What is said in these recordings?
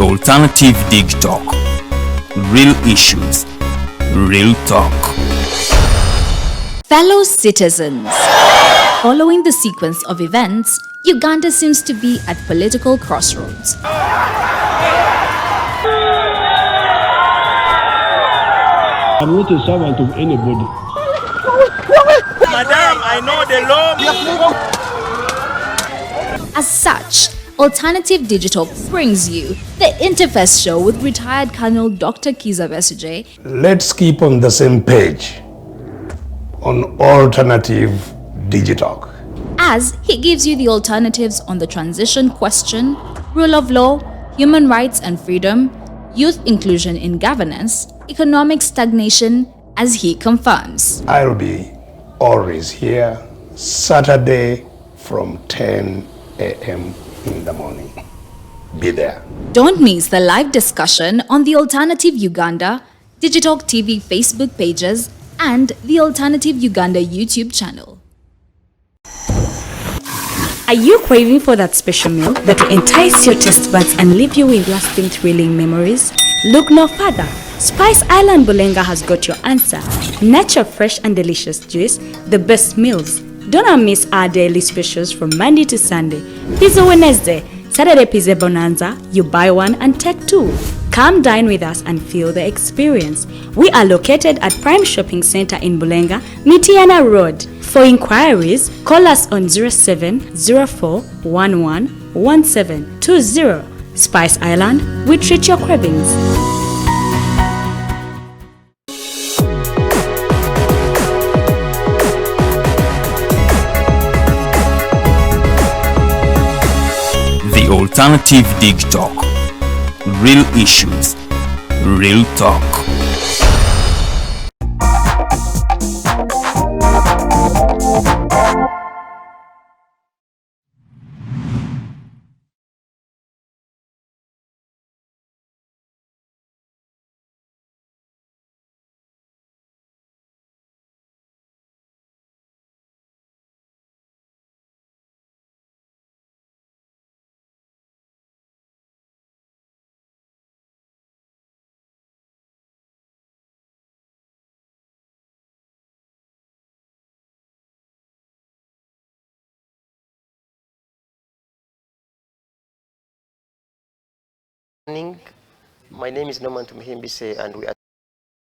Alternative Digitalk. Real issues, real talk. Fellow citizens, following the sequence of events, Uganda seems to be at political crossroads. I'm not a servant of anybody. Madam, I know the law. As such, Alternative Digital brings you the Interface Show with retired Colonel Dr. Kiza Besuje. Let's keep on the same page on Alternative Digitalk, As he gives you the alternatives on the transition question, rule of law, human rights and freedom, youth inclusion in governance, economic stagnation, as he confirms. I'll be always here Saturday from 10 a.m. in the morning. Be there. Don't miss the live discussion on the Alternative Uganda, Digitalk TV Facebook pages, and the Alternative Uganda YouTube channel. Are you craving for that special meal that will entice your taste buds and leave you with lasting thrilling memories? Look no further. Spice Island Bulenga has got your answer. Natural, fresh and delicious juice, the best meals. Don't miss our daily specials from Monday to Sunday. Pizza Wednesday, Saturday Pizza Bonanza, you buy one and take two. Come dine with us and feel the experience. We are located at Prime Shopping Center in Bulenga, Mitiana Road. For inquiries, call us on 0704111720. Spice Island, we treat your cravings. The Alternative Digitalk. Real issues, real talk. My name is Norman Tumuhimbise, and we are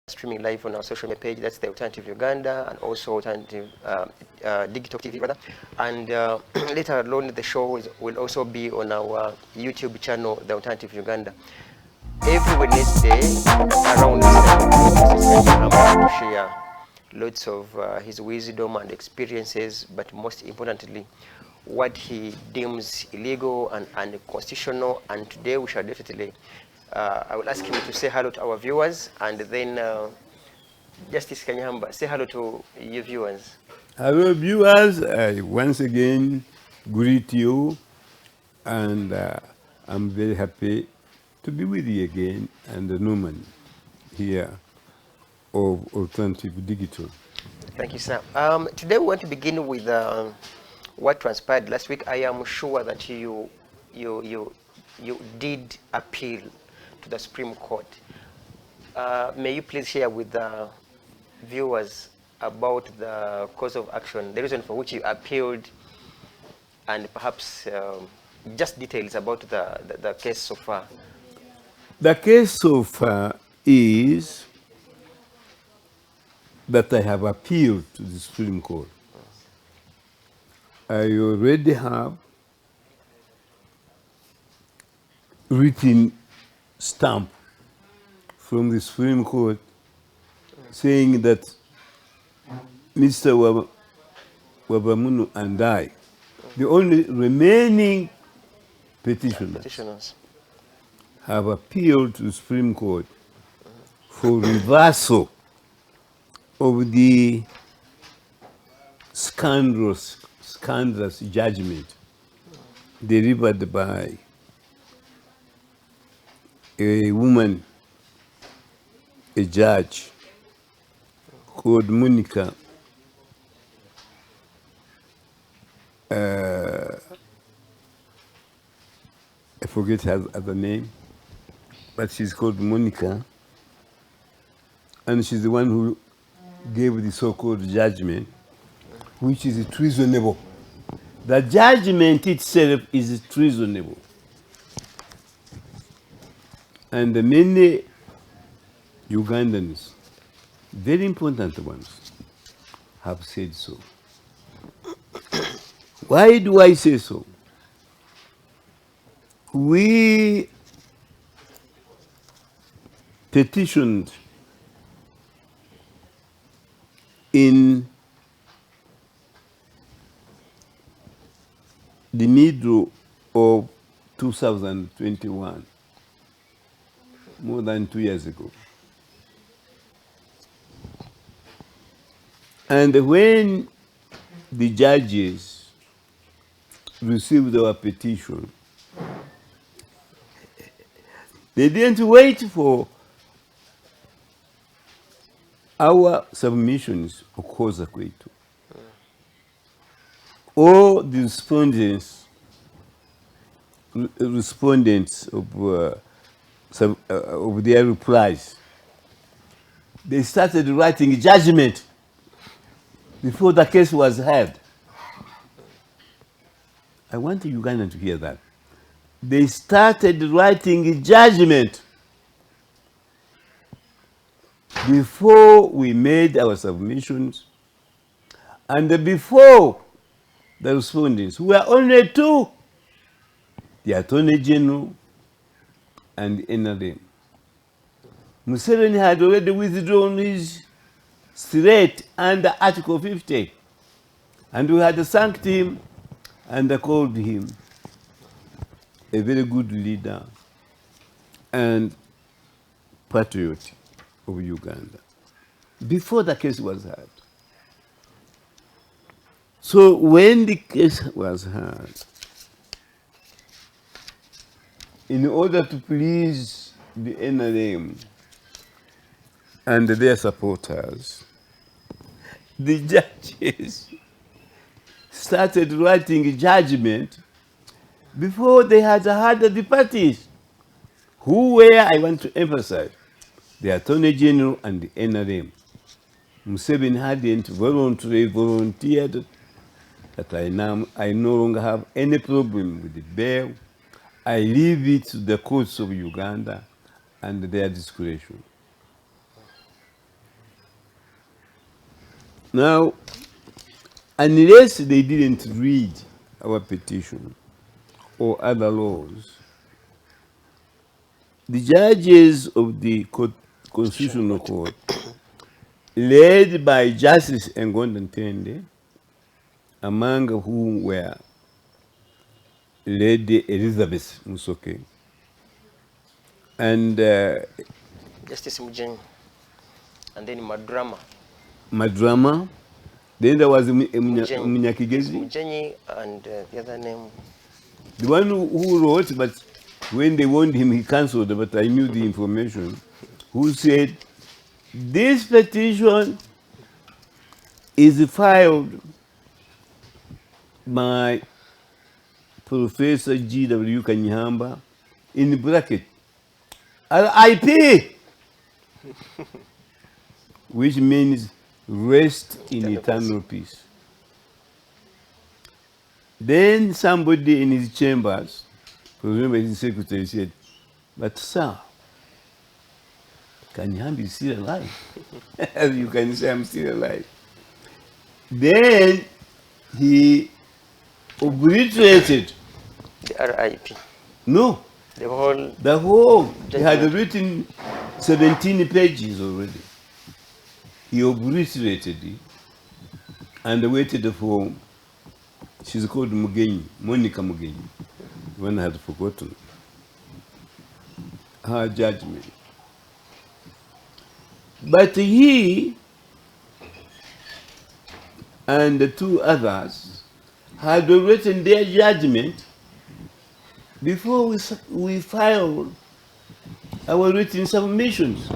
streaming live on our social media page. That's the Alternative Uganda and also Alternative Digitalk TV, rather. And later on, the show will also be on our YouTube channel, the Alternative Uganda. Every Wednesday, around this time, Kanyeihamba to share lots of his wisdom and experiences, but most importantly, what he deems illegal and unconstitutional. And today we shall definitely, I will ask him to say hello to our viewers, and then Justice Kanyeihamba, say hello to your viewers. Hello viewers, I once again greet you, and I'm very happy to be with you again, and Norman here of Alternative Digital. Thank you, sir. Today we want to begin with what transpired last week. I am sure that you did appeal to the Supreme Court. May you please share with the viewers about the course of action, the reason for which you appealed, and perhaps just details about the case so far. The case so far is that I have appealed to the Supreme Court. I already have written stamp from the Supreme Court saying that Mr. Wabamunu and I, the only remaining petitioners, have appealed to the Supreme Court for reversal of the scandalous judgment delivered by a woman, a judge called Monica I forget her other name. but she's called Monica, and she's the one who gave the so-called judgment, which is treasonable. The judgment itself is treasonable. And many Ugandans, very important ones, have said so. Why do I say so? We petitioned in the middle of 2021, more than 2 years ago. And when the judges received our petition, they didn't wait for our submissions of causa quito. All the respondents of their replies, they started writing judgment before the case was heard. I want Uganda to hear that. They started writing judgment before we made our submissions and before the respondents, who were only two, the Attorney General and the NRM. Museveni had already withdrawn his threat under Article 50, and we had thanked him and called him a very good leader and patriot of Uganda before the case was heard. So when the case was heard, in order to please the NRM and their supporters, the judges started writing judgment before they had heard the parties, who were, I want to emphasize, the Attorney General and the NRM. Museveni hadn't voluntarily volunteered that I no longer have any problem with the bail. I leave it to the courts of Uganda and their discretion. Now, unless they didn't read our petition or other laws, the judges of the Constitutional Court, led by Justice Ngonda Ntende, among whom were Lady Elizabeth Musoke and Justice Mujenyi, and then Madrama. Then there was Munyakigezi. Mujenyi and the other name. The one who wrote, but when they warned him, he cancelled, but I knew the information, who said, this petition is filed by Professor G.W. Kanyeihamba, in bracket, RIP, which means rest in eternal peace. Then somebody in his chambers, remember his secretary, said, but sir, Kanyeihamba is still alive. As you can say, I'm still alive. Then he obliterated the RIP. No. The whole. He had written 17 pages already. He obliterated it and waited for, she's called Mugenyi, Monica Mugenyi, when I had forgotten her judgment. But he and the two others had written their judgment before we filed our written submissions,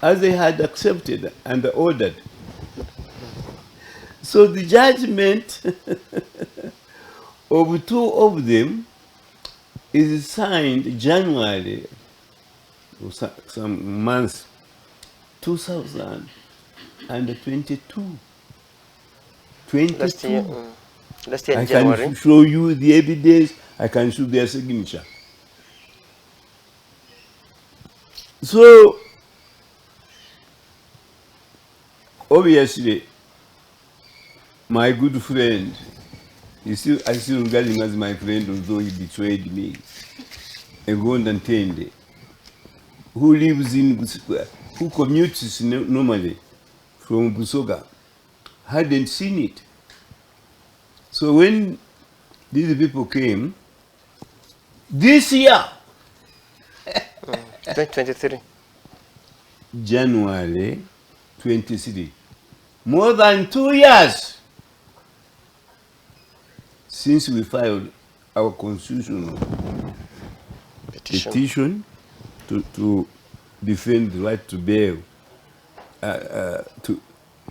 as they had accepted and ordered. So the judgment of two of them is signed January or some months, 2022. 22. Last year in I January. can show you the evidence. I can show their signature. So, obviously, my good friend, I still regard him as my friend, although he betrayed me. Egonda Ntende, who lives in, who commutes normally from Busoga, hadn't seen it. So when these people came, this year, 2023. January 23, more than 2 years since we filed our constitutional petition to defend the right to bail,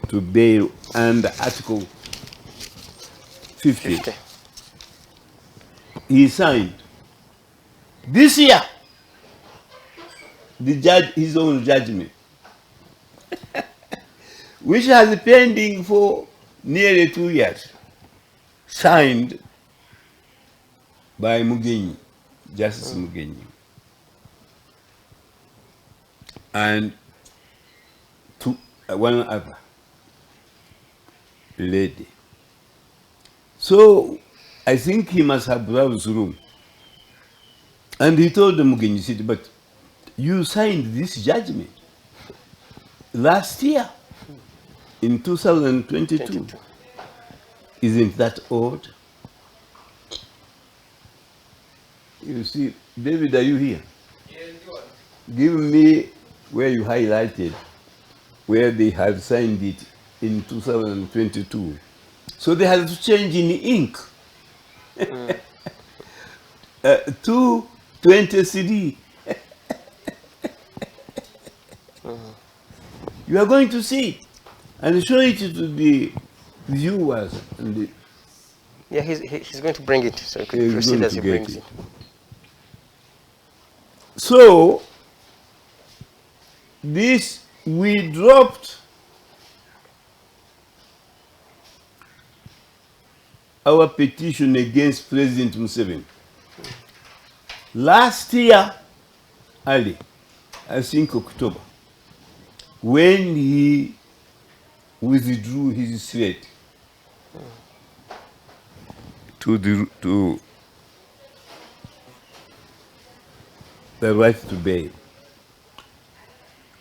to bail under Article 50. He signed. This year, his own judgment, which has been pending for nearly 2 years, signed by Mugenyi, Justice Mugenyi, and one other lady. So I think he must have browsed room. And he told the Mugenyi City, but you signed this judgment last year in 2022. Isn't that odd? You see, David, are you here? Give me where you highlighted where they had signed it in 2022. So they had to change in ink. 220 You are going to see it and show it to the viewers. And yeah, he's going to bring it, so you can proceed as he brings it. So, this, we dropped our petition against President Museveni. Last year, early, I think October, when he withdrew his threat to the right to bail.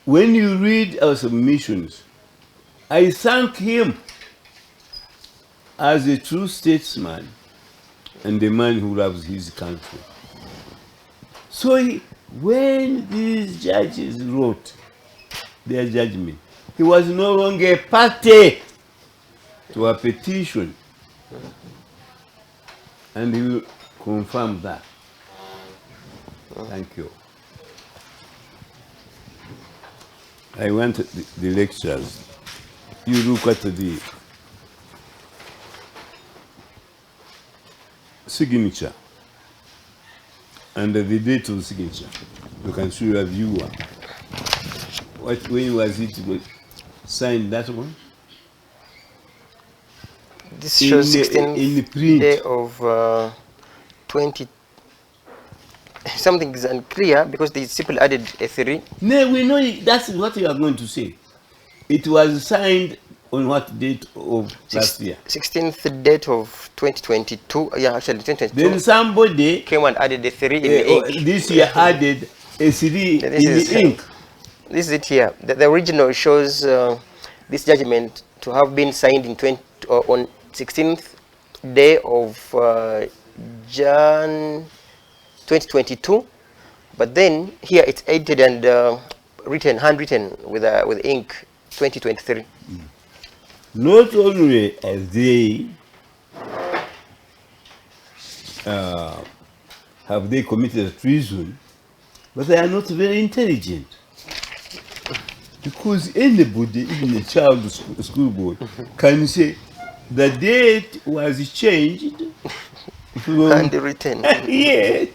When you read our submissions, I thank him as a true statesman and a man who loves his country. So when these judges wrote their judgment, he was no longer a party to a petition. And he will confirm that. Thank you. I want the lectures. You look at the signature and the date of signature. You can show your viewer. When was it signed, that one? This shows 16th day of 20. Something is unclear because they simply added a 3. No, we know that's what you are going to say. It was signed on what date of last year? 16th date of 2022. Yeah, actually 2022. Then somebody came and added a 3 in the ink. This year added a 3 in the ink. This is it here. The original shows this judgment to have been signed in on 16th day of Jan 2022, but then here it's edited and handwritten with ink 2023. Not only are they have they committed treason, but they are not very intelligent. Because anybody, even a child schoolboy, can say the date was changed and written. Yes.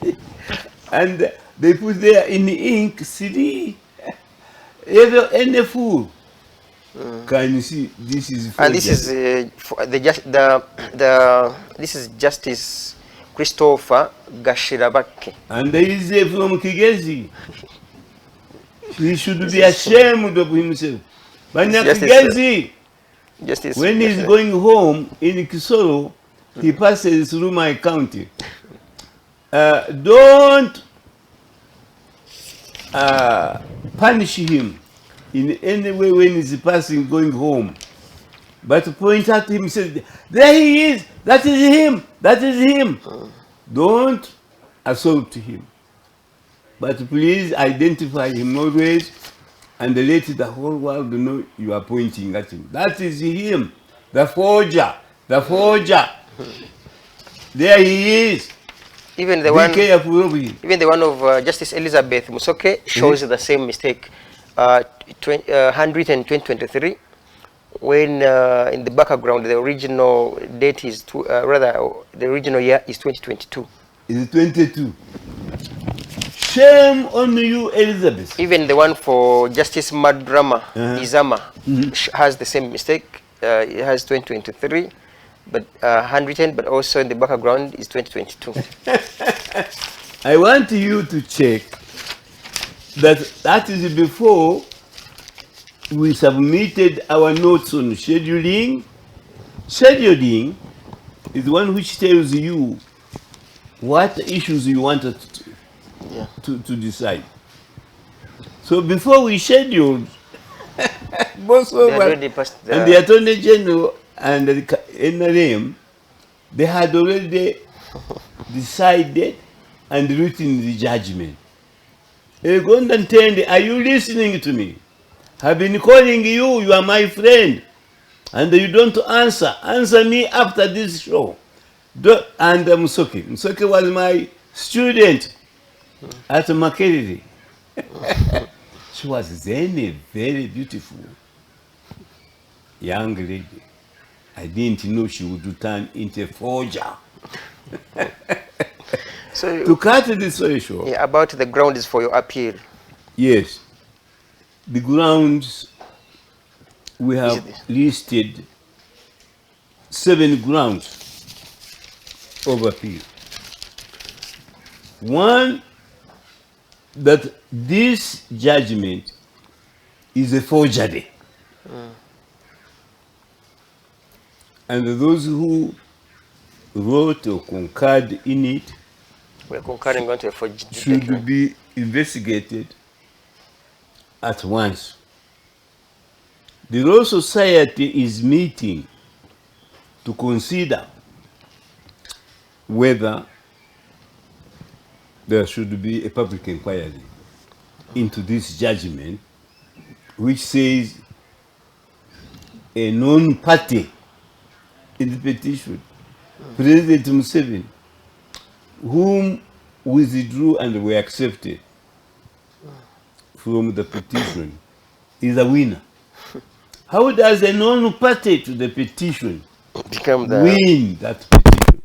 And They put there in ink, CD. Any fool can you see this is And this is this is Justice Christopher Gashirabake. And there is a from Kigezi. He should be ashamed of himself. But Kigezi, when he's going home in Kisoro, he passes through my county. Don't punish him in any way when he's passing, going home. But point out to him, say, there he is, that is him, that is him. Don't assault him. But please identify him always and let the whole world know you are pointing at him. That is him, the forger, the forger. There he is. Even the one, even the one of Justice Elizabeth Musoke shows the same mistake. Handwritten 2023, when in the background the original date is the original year is 2022. Is 22? Shame on you, Elizabeth. Even the one for Justice Madrama Izama has the same mistake. It has 2023, but handwritten, but also in the background is 2022. I want you to check that is before we submitted our notes on scheduling. Scheduling is the one which tells you what issues you wanted to decide. So before we scheduled, both of us and the Attorney General and the NRM, they had already decided and written the judgment. Are you listening to me? I've been calling you, you are my friend, and you don't answer. Answer me after this show. And Musoke. Musoke was my student at Makerere. She was then a very beautiful young lady. I didn't know she would turn into a forger. So to cut this story short. Yeah, about the grounds for your appeal. Yes. The grounds, we have listed 7 grounds of appeal. One, that this judgment is a forgery. And those who wrote or concurred in it should be investigated at once. The Law Society is meeting to consider whether there should be a public inquiry into this judgment, which says a non-party in the petition, President Museveni, whom withdrew and were accepted from the petition, is a winner. How does a non-party to the petition win that petition?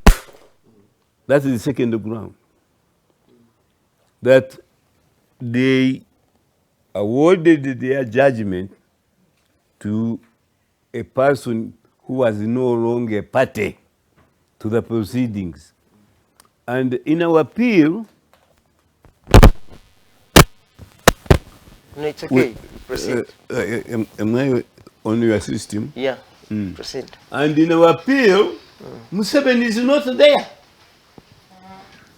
That is the second ground. That they awarded their judgment to a person who was no longer party to the proceedings. And in our appeal, no, it's okay. Proceed. Am I on your system? Yeah, proceed. And in our appeal, Museveni is not there.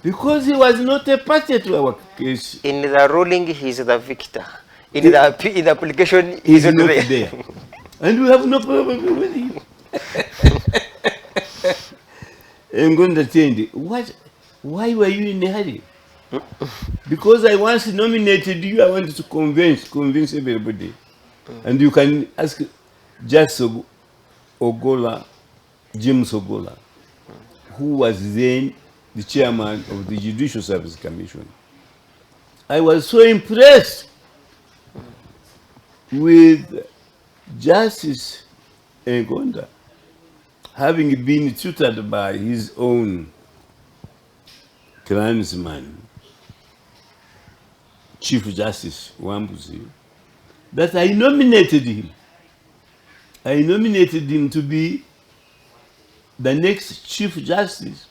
Because he was not a party to our case. In the ruling, he is the victor. In the application, he is not there. And we have no problem with him. I'm going to change. Why were you in a hurry? Because I once nominated you, I wanted to convince everybody. And you can ask James Ogola, who was then the chairman of the Judicial Service Commission. I was so impressed with Justice Ngonda, having been tutored by his own clansman, Chief Justice Wambuzi, that I nominated him. I nominated him to be the next Chief Justice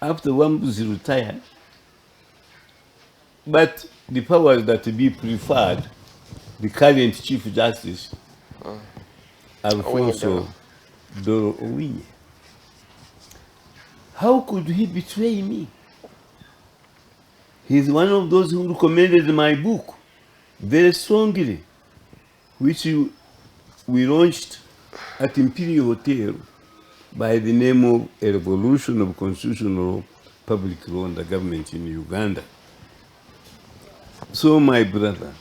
after Wambuzi retired. But the powers that be preferred, the current Chief Justice, Alfonso Doro Owinye. How could he betray me? He's one of those who recommended my book very strongly, which we launched at Imperial Hotel by the name of A Revolution of Constitutional Public Law and the Government in Uganda. So, my brother,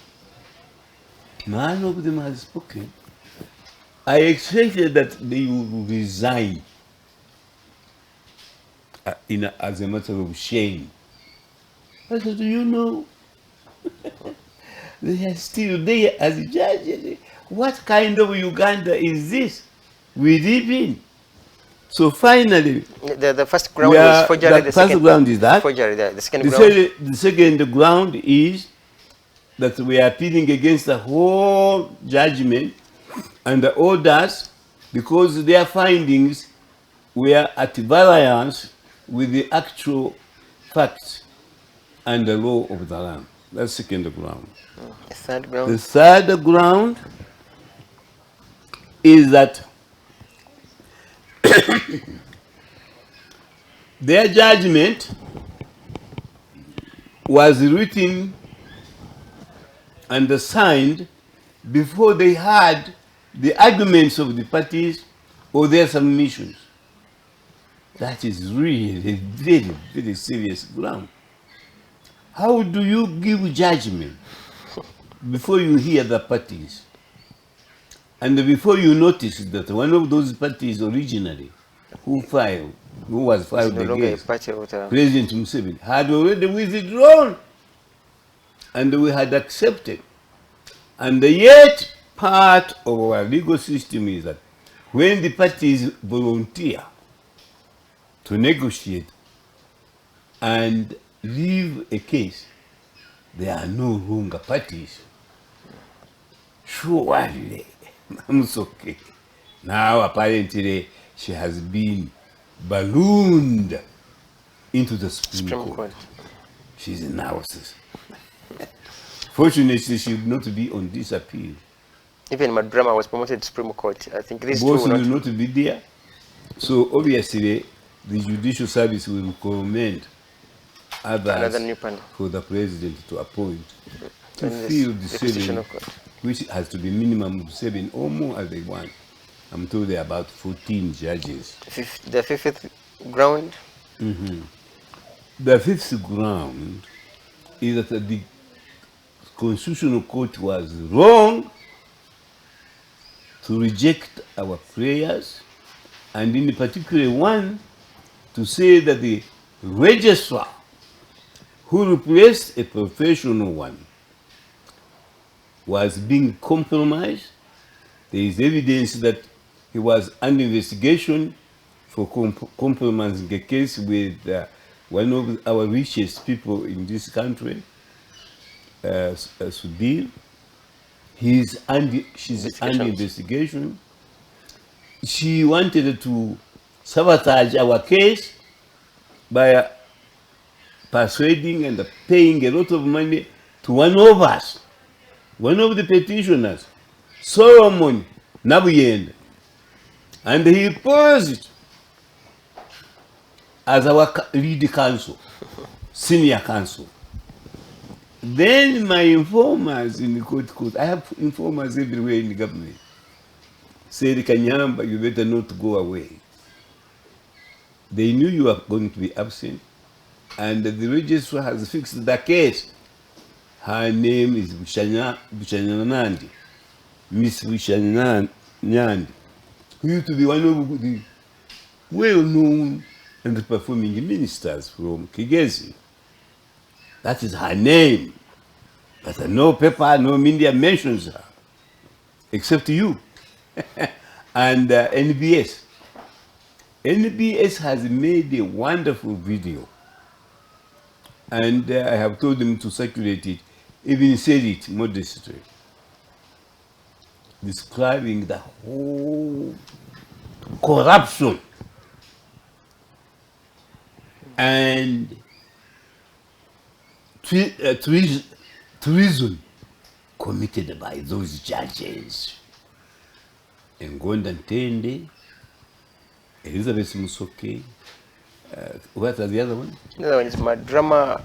none of them has spoken. I expected that they would resign as a matter of shame. I said, do you know, they are still there as judges. What kind of Uganda is this we live in? So finally, the first ground is forgery. The first ground is that. Forgery. The second ground. The second ground is that we are appealing against the whole judgment and the orders because their findings were at variance with the actual facts and the law of the land. That's the second ground. The third ground. The third ground is that their judgment was written and signed before they had the arguments of the parties or their submissions. That is really a very, very serious ground. How do you give judgment before you hear the parties? And before you notice that one of those parties originally who was filed against President Museveni had already withdrawn and we had accepted. And yet part of our legal system is that when the parties volunteer to negotiate and leave a case, they are no longer parties. Surely, I'm okay. Now apparently she has been ballooned into the Supreme Court. She's a narcissist. Fortunately, she will not be on this appeal. Even Madrama was promoted to Supreme Court. I think this Both will not be there. So obviously, the Judicial Service will recommend others for the President to appoint to fill the 7, which has to be minimum of 7 or more as they want. I'm told there are about 14 judges. The fifth ground? The fifth ground is that the Constitutional Court was wrong to reject our prayers, and in particular one to say that the registrar who replaced a professional one was being compromised. There is evidence that he was under investigation for compromising a case with one of our richest people in this country, Sudhir. She's under investigation. She wanted to sabotage our case by persuading and paying a lot of money to one of us, one of the petitioners, Solomon Nabuyende. And he posed as our lead counsel, senior counsel. Then my informers in the court, I have informers everywhere in the government, said, Kanyeihamba, you better not go away. They knew you were going to be absent, and the registrar has fixed the case. Her name is Buchanyanandi, Miss Buchanyanandi, who used to be one of the well-known and performing ministers from Kigezi. That is her name. But no paper, no media mentions her, except you. And NBS. NBS has made a wonderful video And I have told them to circulate it, even said it modestly, describing the whole corruption and treason committed by those judges. Ngonda Ntende, Elizabeth Musoke, what are the other one? The other one is Madrama.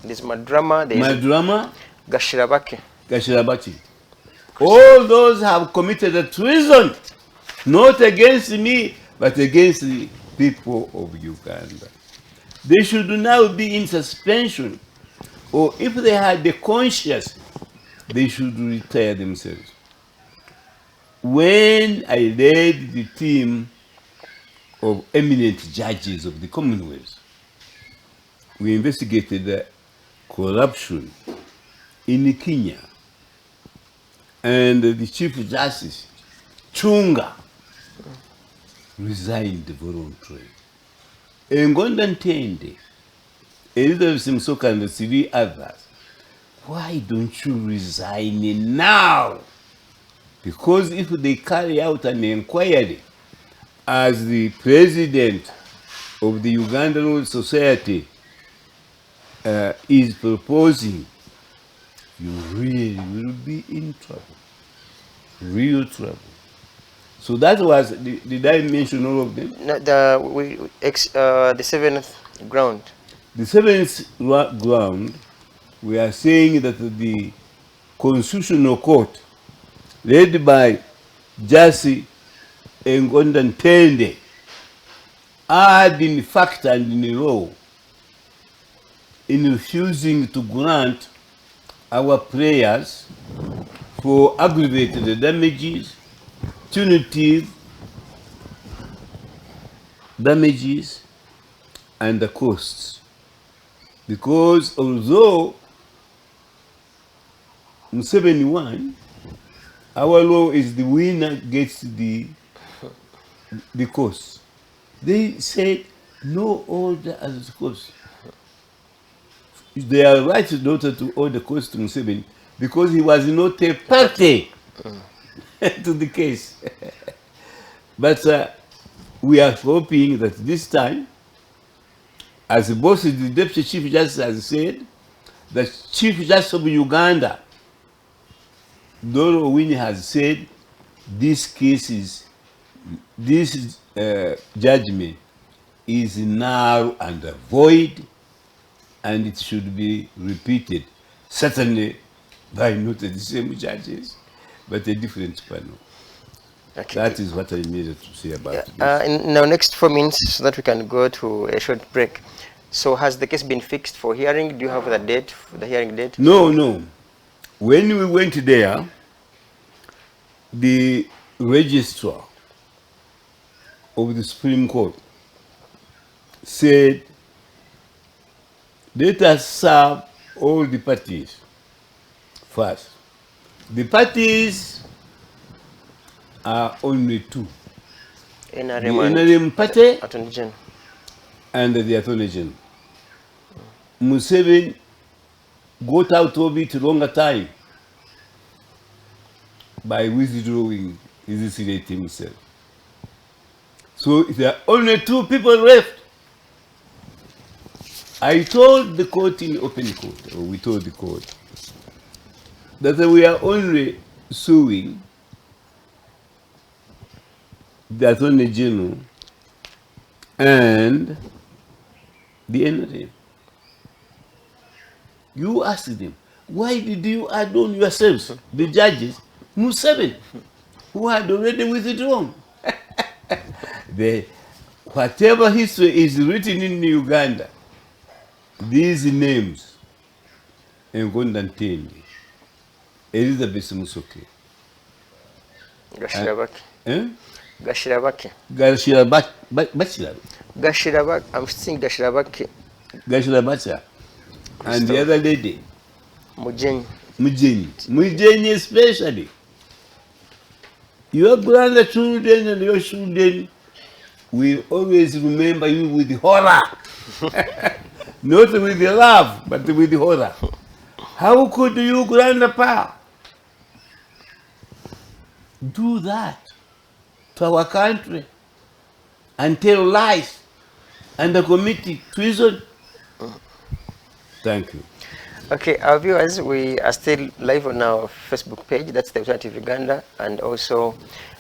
There's Madrama. There's Madrama. Gashirabake. Gashirabake. All those have committed a treason, not against me, but against the people of Uganda. They should now be in suspension, or if they had the conscience, they should retire themselves. When I led the team of eminent judges of the Commonwealth, we investigated corruption in Kenya, and the Chief Justice, Chunga, resigned voluntarily. Ngonda Ntende, Elizabeth Musoka, and the 3 others, why don't you resign now? Because if they carry out an inquiry as the president of the Ugandan Law Society is proposing, you really will be in trouble, real trouble. So that was, did I mention all of them? No, the 7th ground. The 7th ground, we are saying that the Constitutional Court, led by Justice Ngonda Ntende, had in fact and in law in refusing to grant our prayers for aggravated damages, punitive damages, and the costs. Because although Museveni won, our law is the winner gets the cost. They said no order as the cost. They are right not to order cost to Museveni because he was not a party to the case. But we are hoping that this time, as both the Deputy Chief Justice has said, the Chief Justice of Uganda, Doro Winnie, has said this judgment is null and void, and it should be repeated, certainly by not the same judges, but a different panel. Okay. That is what I needed to say about this. In our next 4 minutes, so that we can go to a short break. So has the case been fixed for hearing? Do you have the date, the hearing date? No. When we went there, the registrar of the Supreme Court said, let us serve all the parties first. The parties are only 2. The NRM party and the Attorney General. Museveni got out of it a longer time by withdrawing his seat himself. So there are only 2 people left. I told the court in open court, or we told the court, that we are only suing the Attorney General and the NRM. You ask them, why did you add on yourselves, the judges, Museveni, who had already withdrawn? Whatever history is written in Uganda, these names, Ngonda Ntende, Elizabeth Musoke, Gashirabake. Gashirabake. Gashirabake. I'm saying Gashirabake. Gashirabake. And the other lady, Mujeni especially. Your grandchildren and your children will always remember you with horror. not with love, but with horror. How could you, grandpa, do that to our country and tell lies and commit treason? Thank you. Okay, our viewers, we are still live on our Facebook page. That's the Alternative Uganda, and also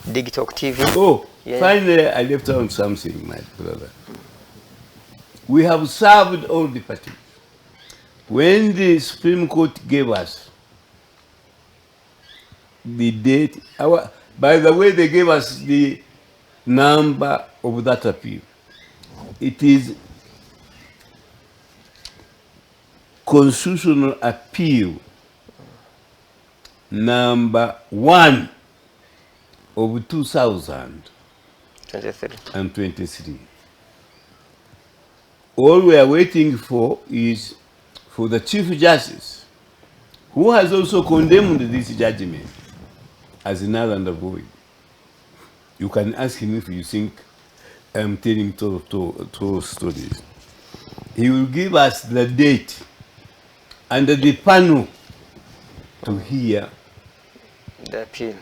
Digitalk TV. Oh, yeah. Finally, I left out something, my brother. We have served all the parties. When the Supreme Court gave us the date, by the way, they gave us the number of that appeal. It is Constitutional Appeal number 1 of 2023. All we are waiting for is for the Chief Justice, who has also condemned this judgment as null and void. You can ask him if you think I'm telling two stories. He will give us the date and the panel to hear the appeal.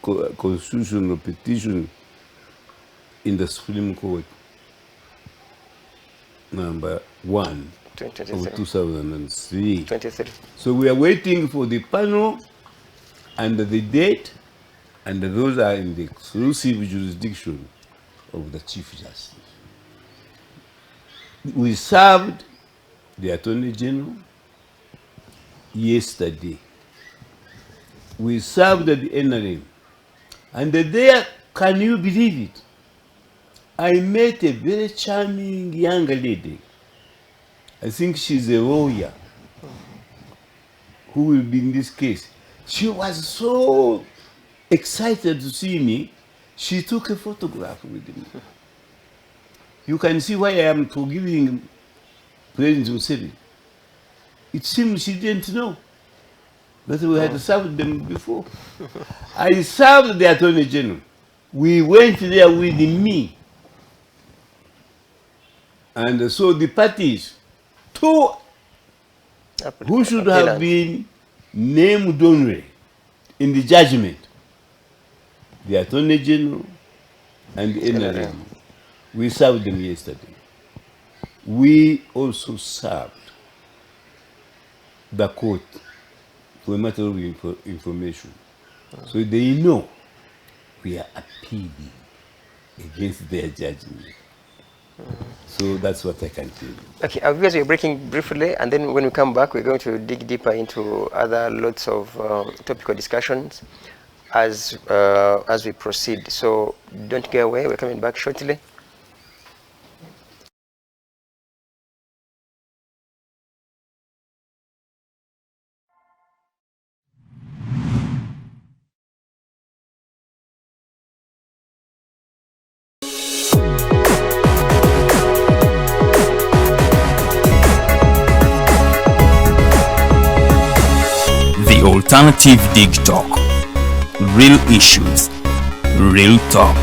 Constitutional petition in the Supreme Court number 1 of 2003. 23. So we are waiting for the panel and the date, and those are in the exclusive jurisdiction of the Chief Justice. We served the Attorney General yesterday. We served the NRM. And there, can you believe it? I met a very charming young lady. I think she's a lawyer who will be in this case. She was so excited to see me, she took a photograph with me. You can see why I am forgiving President Museveni. It seems she didn't know that we had served them before. I served the Attorney General. We went there with me. And so the parties, two who should have been named only in the judgment, the Attorney General and the NRM, we served them yesterday. We also served the court for a matter of information. So they know we are appealing against their judgment. So that's what I can tell you. Okay, our viewers, we're breaking briefly, and then when we come back, we're going to dig deeper into other lots of topical discussions as we proceed. So don't go away, we're coming back shortly. Alternative Digitalk. Real issues, real talk.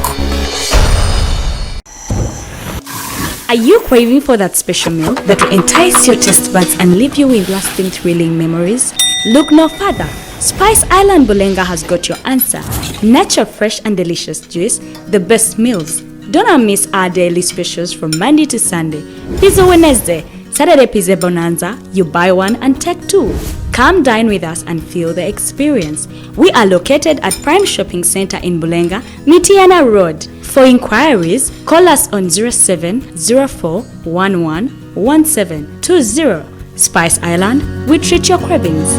Are you craving for that special meal that will entice your taste buds and leave you with lasting thrilling memories? Look no further. Spice Island Bulenga has got your answer. Natural, fresh and delicious juice, the best meals. Don't miss our daily specials from Monday to Sunday. Pizza Wednesday, Saturday Pizza Bonanza, you buy one and take two. Come dine with us and feel the experience. We are located at Prime Shopping Center in Bulenga, Mitiana Road. For inquiries, call us on 0704111720. Spice Island, we treat your cravings.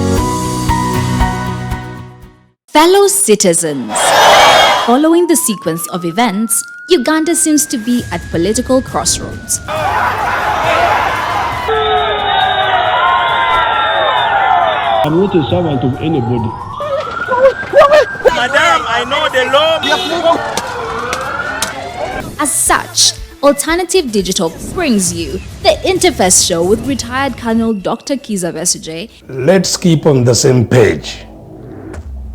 Fellow citizens, following the sequence of events, Uganda seems to be at political crossroads. I'm not a servant of anybody. Madam, I know the law. As such, Alternative Digital brings you the Interface Show with retired Colonel Dr. Kiza Besuje. Let's keep on the same page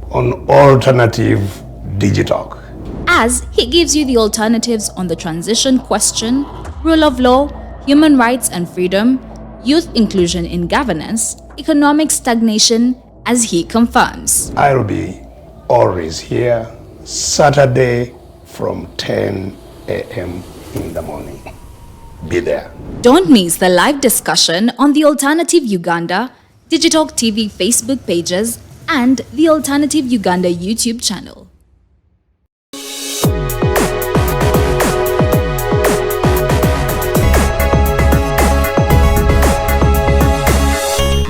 on Alternative Digitalk, As he gives you the alternatives on the transition question, rule of law, human rights and freedom, youth inclusion in governance, economic stagnation, as he confirms. I'll be always here Saturday from 10 a.m. in the morning. Be there. Don't miss the live discussion on the Alternative Uganda, Digitalk TV Facebook pages, and the Alternative Uganda YouTube channel.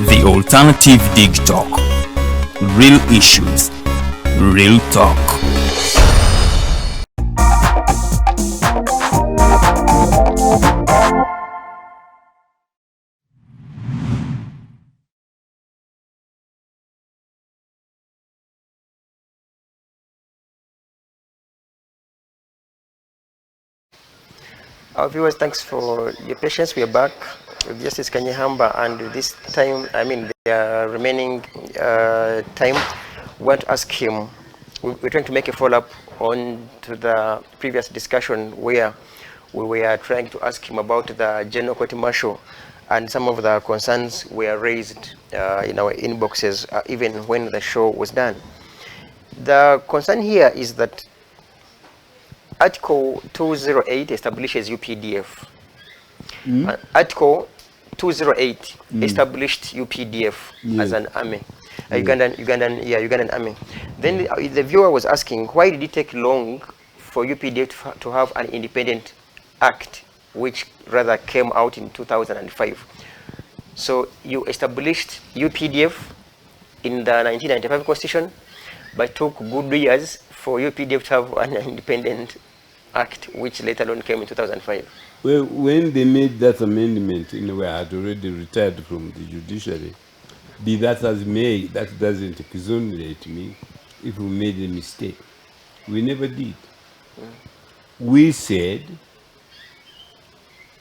The Alternative Digitalk. Real issues, real talk. Our viewers, thanks for your patience. We are back with Justice Kanyeihamba, and this time, the remaining time, we want to ask him. We're trying to make a follow-up on to the previous discussion where we were trying to ask him about the General Court Martial, and some of the concerns were raised in our inboxes even when the show was done. The concern here is that Article 208 establishes UPDF. Article 208 established UPDF as an army, Ugandan army. Then the viewer was asking, why did it take long for UPDF to have an independent act, which rather came out in 2005? So you established UPDF in the 1995 Constitution, but took good years for UPDF to have an independent act, which later on came in 2005. Well, when they made that amendment, in a way, I had already retired from the judiciary. Be that as may, that doesn't exonerate me if we made a mistake. We never did. We said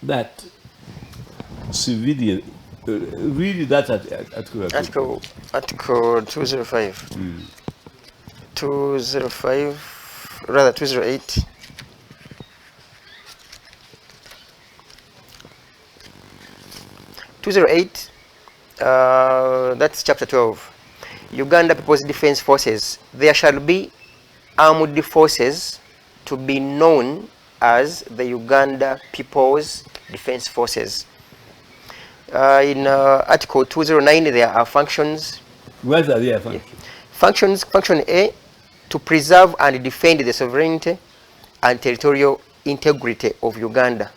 that civilian, really that Article 205. 205, rather 208. 208, that's chapter 12. Uganda People's Defense Forces. There shall be armed forces to be known as the Uganda People's Defense Forces. In Article 209, there are functions. What are their functions? Function A, to preserve and defend the sovereignty and territorial integrity of Uganda.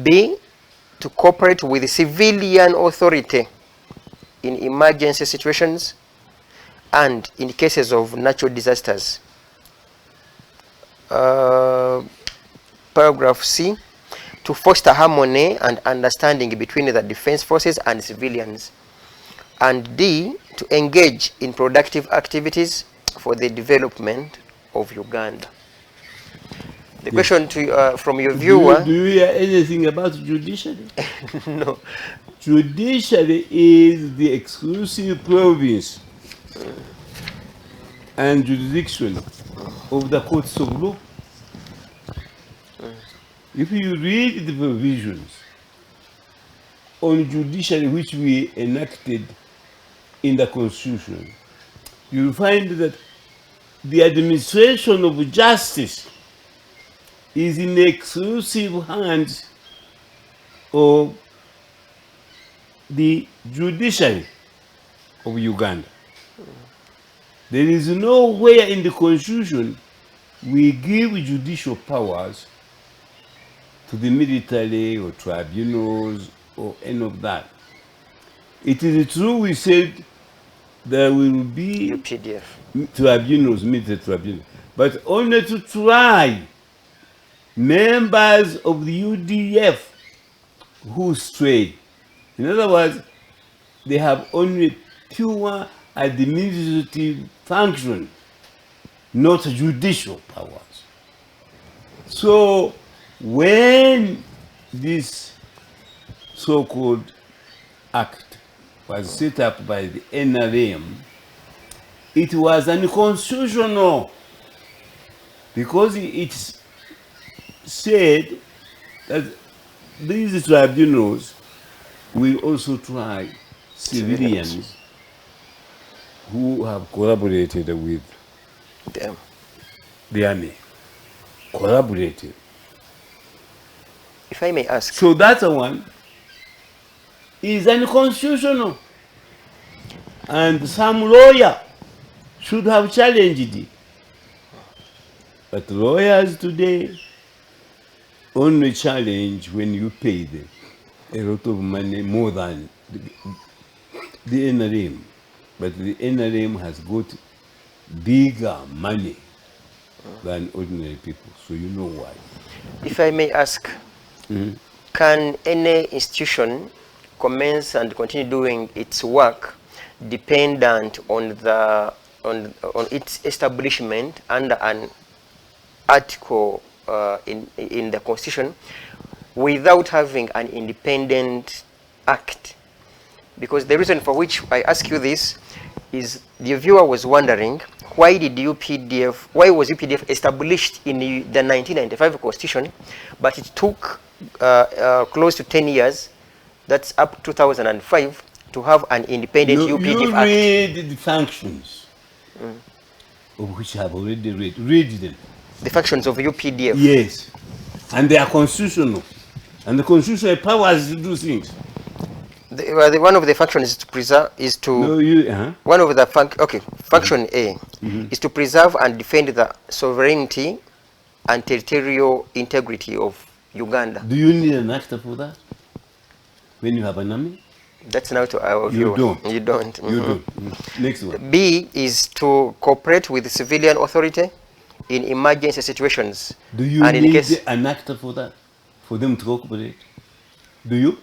B, to cooperate with the civilian authority in emergency situations and in cases of natural disasters. Paragraph C, to foster harmony and understanding between the defense forces and civilians. And D, to engage in productive activities for the development of Uganda. The question to from your viewer... Do you hear anything about judiciary? No. Judiciary is the exclusive province and jurisdiction of the courts of law. If you read the provisions on judiciary which we enacted in the Constitution, you'll find that the administration of justice is in the exclusive hands of the judiciary of Uganda. There is nowhere in the Constitution we give judicial powers to the military or tribunals or any of that. It is true we said there will be UPDF. Tribunals, military tribunals, but only to try members of the UDF who stray. In other words, they have only pure administrative function, not judicial powers. So when this so-called act was set up by the NRM, it was unconstitutional because it said that these tribunals we also try civilians who have collaborated with Them. the army. Collaborated. If I may ask, So that one is unconstitutional. And some lawyer should have challenged it. But lawyers today only challenge when you pay them a lot of money more than the NRM. But the NRM has got bigger money than ordinary people. So you know why. if I may ask, can any institution commence and continue doing its work dependent on the on its establishment under an article in the Constitution without having an independent act? Because the reason for which I ask you this is the viewer was wondering why was UPDF established in the 1995 Constitution, but it took close to 10 years, that's up to 2005, to have an independent UPDF Act. You read the functions, of which I have already read. Read them. The functions of UPDF. Yes. And they are constitutional. And the constitutional powers to do things. One of the functions is to preserve, one of the function A is to preserve and defend the sovereignty and territorial integrity of Uganda. Do you need an actor for that? When you have an army? That's now to our view. You don't. You don't. You don't. Next one. B is to cooperate with the civilian authority in emergency situations. Do you and need in case an actor for that? For them to cooperate? Do you?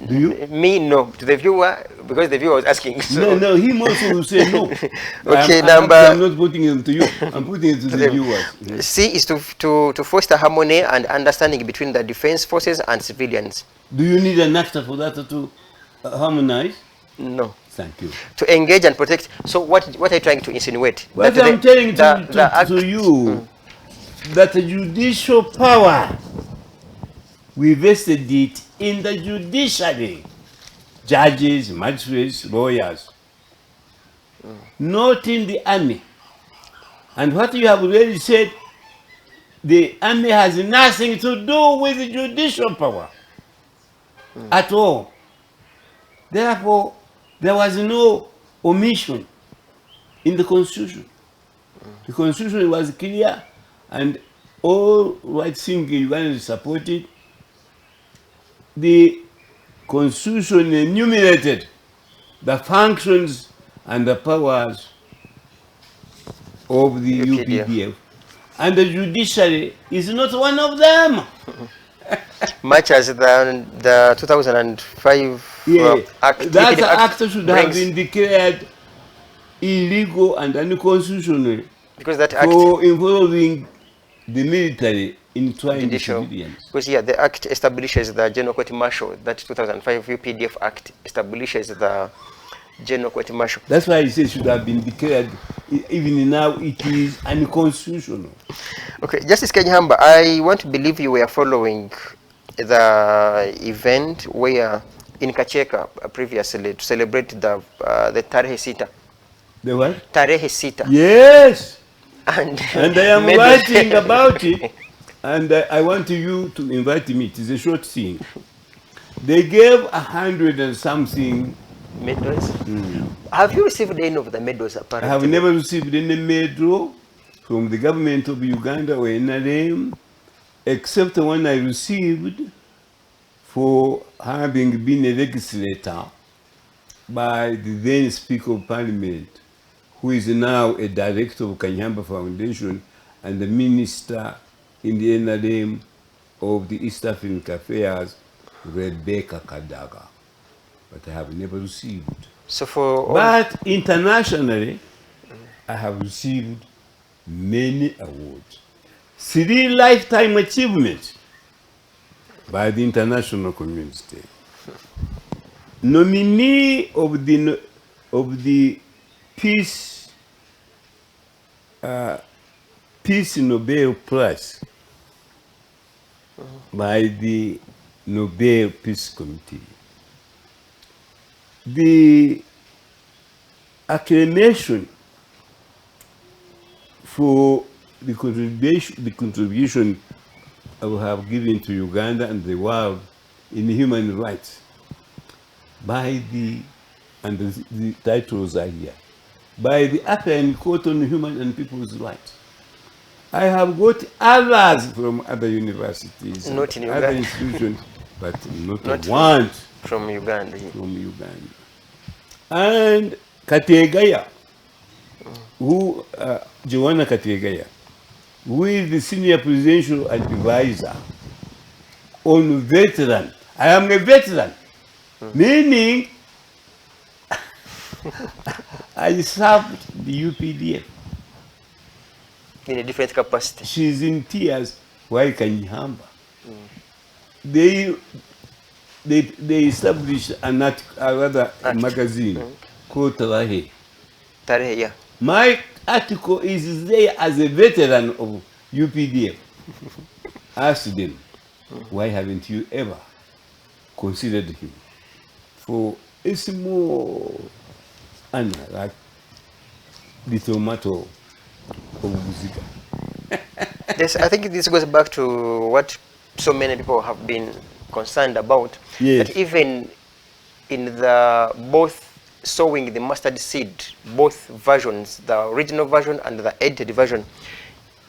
Do you? Me, no. To the viewer, because the viewer was asking. So. No, he also will say no. Okay, I'm not putting it to you. I'm putting it to the viewers. C is to foster harmony and understanding between the defense forces and civilians. Do you need an actor for that to harmonize? No. Thank you. To engage and protect. So what are you trying to insinuate? What I'm telling to you, that the judicial power, we vested it in the judiciary, judges, magistrates, lawyers, not in the army. And what you have already said, the army has nothing to do with the judicial power at all. Therefore, there was no omission in the Constitution. The Constitution was clear, and all right things Uganda supported. The Constitution enumerated the functions and the powers of the UPDF, and the judiciary is not one of them. Much as the 2005 Act. That act should have been declared illegal and unconstitutional because that act for involving the military in trying the civilians. Because the act establishes the General Court Martial. That 2005 UPDF Act establishes the General Court Martial. That's why I say it should have been declared. Even now, it is unconstitutional. Okay, Justice Kanyeihamba, I want to believe you were following the event where in Kacheka previously to celebrate the Tarehe Sita. The what? Tarehe Sita. Yes. And I am writing about it, and I want you to invite me. It is a short thing. They gave 100 and something medals. Have you received any of the medals? Apparently? I have never received any medal from the government of Uganda or NRM, except the one I received for having been a legislator by the then Speaker of Parliament, who is now a director of Kanyeihamba Foundation and the minister in the NRM of the East African Affairs, Rebecca Kadaga. But I have never received. But internationally, I have received many awards. 3 lifetime achievements by the international community. Nominee of the Peace Nobel Prize by the Nobel Peace Committee. The acclamation for the contribution I have given to Uganda and the world in human rights by and the titles are here, by the African Court on Human and People's Rights. I have got others from other universities, Not in other Uganda. institutions, but not Not one from Uganda. from Uganda. And Kategaya, who, Joanna Kategaya, who is the senior presidential advisor on veteran. I am a veteran, meaning I served the UPDF. In a different capacity. She's in tears. Why Kanyeihamba? They established a magazine called Tarehe. Tarehe, yeah. My article is there as a veteran of UPDF. Ask them, why haven't you ever considered him for a small honor like the tomato of Buzika? Yes, I think this goes back to what so many people have been concerned about. Yes. That even in the both sowing the mustard seed, both versions, the original version and the edited version,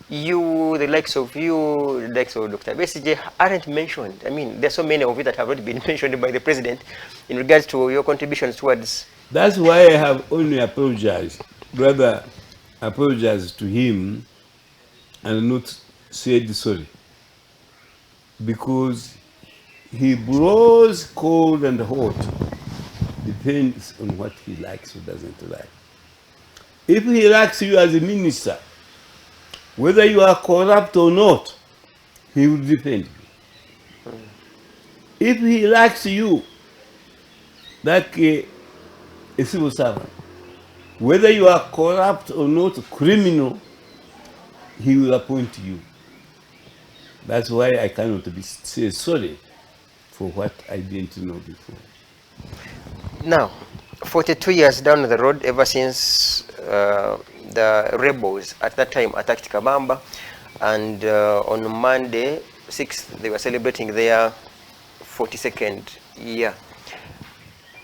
the likes of Dr. Besige aren't mentioned. I mean, there's so many of you that have already been mentioned by the president in regards to your contributions towards. That's why I have only apologized, rather apologized to him and not said sorry. Because he blows cold and hot, depends on what he likes or doesn't like. If he likes you as a minister, whether you are corrupt or not, he will defend you. If he likes you like a civil servant, whether you are corrupt or not, criminal, he will appoint you. That's why I cannot say sorry for what I didn't know before. Now, 42 years down the road, ever since the rebels at that time attacked Kabamba, and on Monday, 6th, they were celebrating their 42nd year.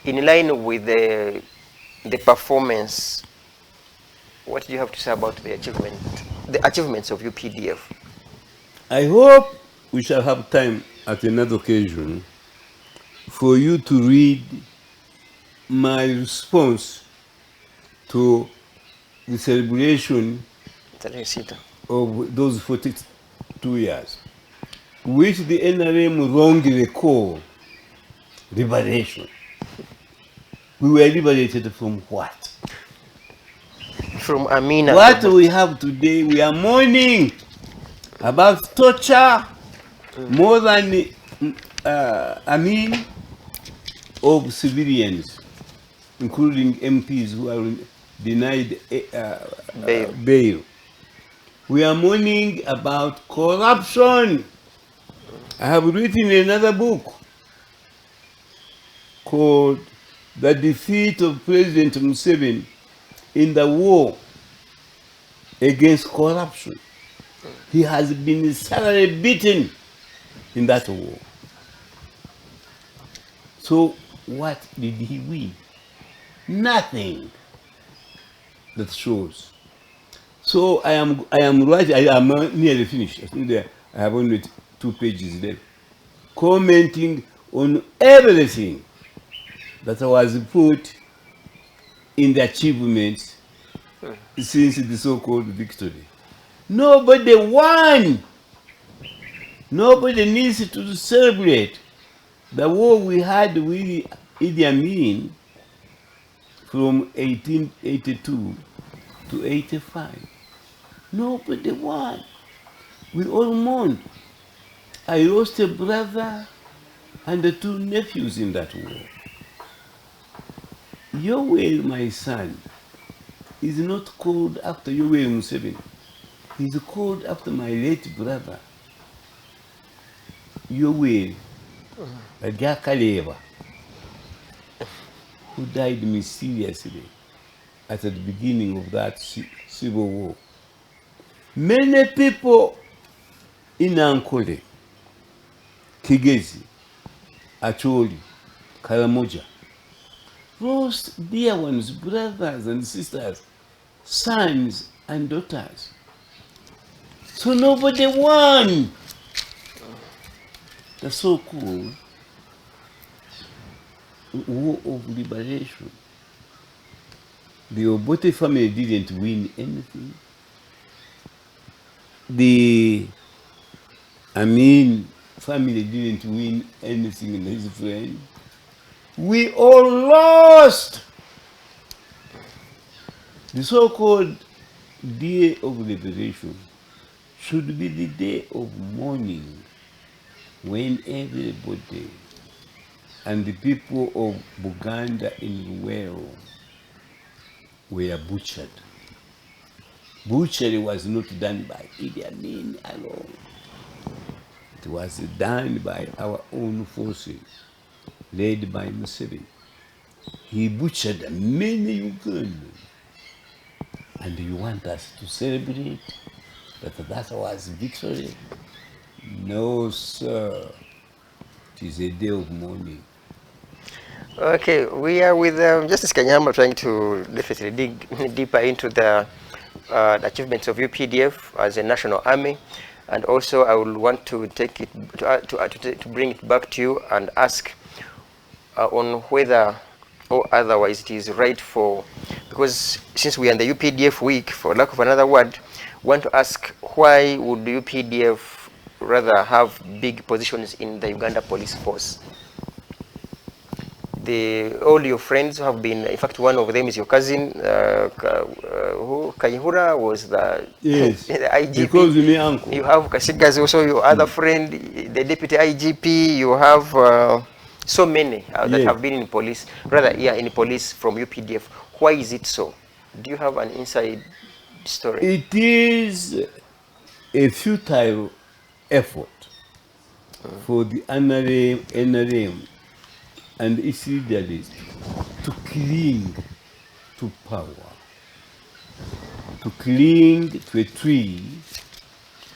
In line with the performance, what do you have to say about the achievements of UPDF? I hope we shall have time at another occasion for you to read my response to the celebration Tarehe Sita of those 42 years, which the NRM wrongly call liberation. We were liberated from what? From Amina. What we have today, we are mourning about torture more than of civilians, including MPs who are denied bail. We are mourning about corruption. I have written another book called The Defeat of President Museveni in the War Against Corruption. He has been thoroughly beaten in that war. So what did he win? Nothing that shows. So I am right. I am nearly finished. I think I have only 2 pages left, commenting on everything that was put in the achievements since the so-called victory. Nobody won. Nobody needs to celebrate the war we had with Idi Amin from 1882 to 85. Nobody won. We all mourned. I lost a brother and 2 nephews in that war. Yoweri, my son, is not called after Yoweri Museveni. He's called after my late brother, Yoweri Kaleva, who died mysteriously at the beginning of that civil war. Many people in Ankole, Kigezi, Acholi, Karamoja, lost dear ones, brothers and sisters, sons and daughters. So nobody won the so-called war of liberation. The Obote family didn't win anything. The Amin family didn't win anything in his friend. We all lost. The so-called Day of Liberation should be the day of mourning when everybody and the people of Buganda in Luweero were butchered. Butchery was not done by Idi Amin alone. It was done by our own forces, led by Museveni. He butchered many Ugandans. And you want us to celebrate that was victory? No, sir. It is a day of mourning. Okay, we are with Justice Kanyeihamba trying to definitely dig deeper into the achievements of UPDF as a national army, and also I would want to take it to bring it back to you and ask on whether or otherwise it is right for, because since we are in the UPDF week, for lack of another word, want to ask why would the UPDF rather have big positions in the Uganda police force? All your friends have been, in fact, one of them is your cousin, Kanyeihamba was the, yes, the IGP. Because me uncle. You have Kasiga's also your other friend, the deputy IGP. You have so many that have been in police, rather, yeah, in police from UPDF. Why is it so? Do you have an inside story? It is a futile effort for the NRM and its leaders to cling to power, to cling to a tree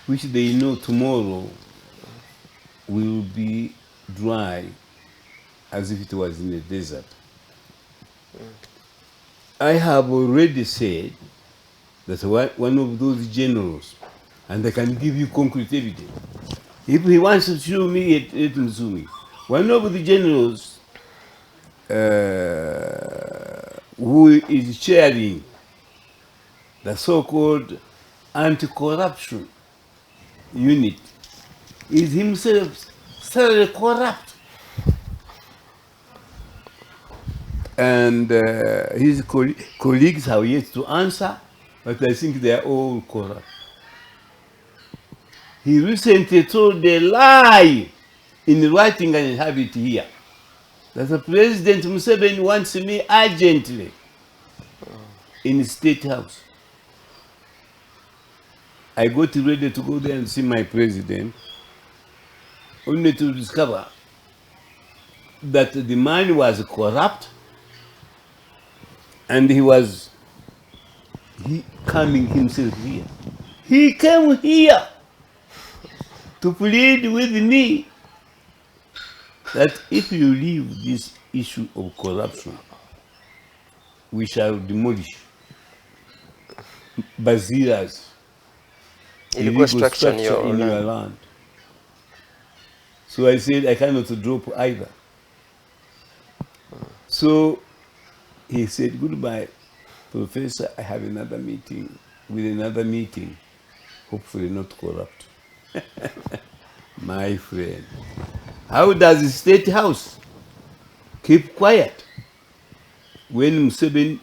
which they know tomorrow will be dry as if it was in a desert. I have already said that one of those generals, and I can give you concrete evidence. If he wants to sue me, let him sue me. One of the generals who is chairing the so-called anti-corruption unit is himself thoroughly corrupt. And his colleagues have yet to answer, but I think they are all corrupt. He recently told a lie in writing, and I have it here, that the President Museveni wants me urgently in the State House. I got ready to go there and see my president, only to discover that the man was corrupt, and he was coming himself here. He came here to plead with me that if you leave this issue of corruption, we shall demolish baziras, illegal structure in your land. So I said I cannot drop either. So he said, goodbye, Professor, I have another meeting, hopefully not corrupt. My friend, how does the State House keep quiet when Museveni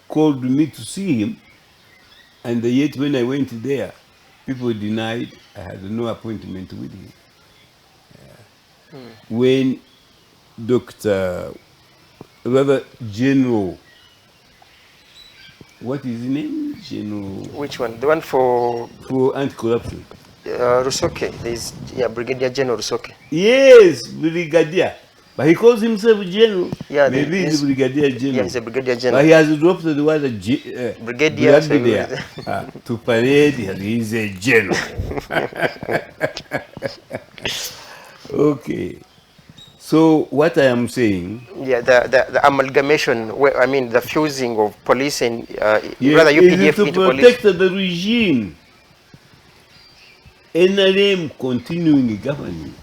called me to see him, and yet when I went there, people denied I had no appointment with him? When General, what is his name? General. Which one? The one for anti-corruption. Rusoke, there's Brigadier General Rusoke. Yes, Brigadier. But he calls himself General. Yeah, maybe he's a Brigadier General. Yeah, he's a Brigadier General. But he has dropped the word Brigadier. To parade, he's a General. Okay. So what I am saying... Yeah, the amalgamation, I mean the fusing of police and yes, rather UPDF to into protect police. the regime. NRM continuing governing.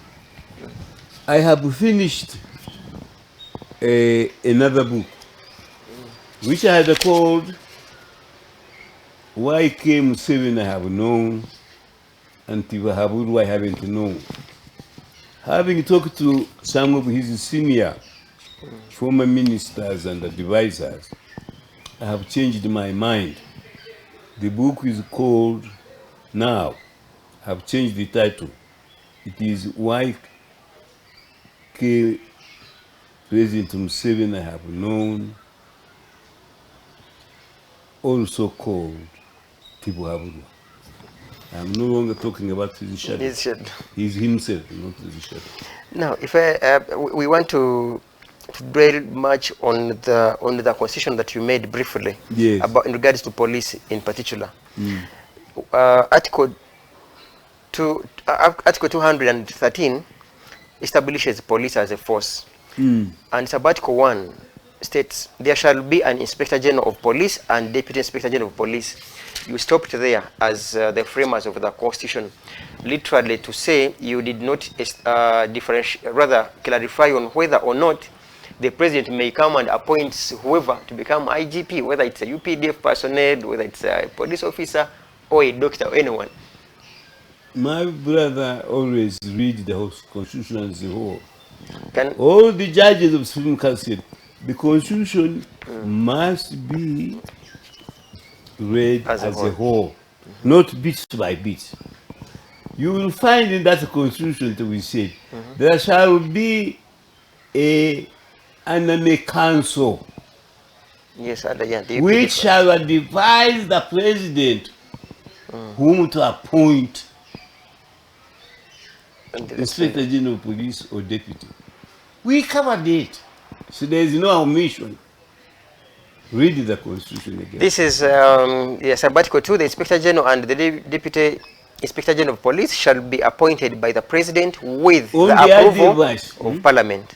I have finished another book, which I had called Why Came Museveni I Have Known and Tibahaburu I Haven't Known. Having talked to some of his senior former ministers and advisors, I have changed my mind. The book is called now. I have changed the title. It is Why Came President Museveni I Have Known, also called Tibuhaburu. I am no longer talking about his shadow. His shadow. He's himself, not his shadow. Now, if we want to dwell much on the constitution that you made briefly, yes, about in regards to police in particular, Article 213 establishes police as a force, and Article 1 states there shall be an Inspector General of Police and Deputy Inspector General of Police. You stopped there as the framers of the Constitution, literally to say you did not rather clarify on whether or not the President may come and appoint whoever to become IGP, whether it's a UPDF personnel, whether it's a police officer, or a doctor, or anyone. My brother always read the whole Constitution as a whole. All the judges of Supreme Court said the Constitution must be read as a whole, not bit by bit. You will find in that Constitution that we said there shall be an enemy council, yes, which shall advise the President whom to appoint Inspector General of Police or Deputy. We covered it, so there is no omission. Read the Constitution again. This is yes, Article 2. The Inspector General and the Deputy Inspector General of Police shall be appointed by the President with the approval of Parliament.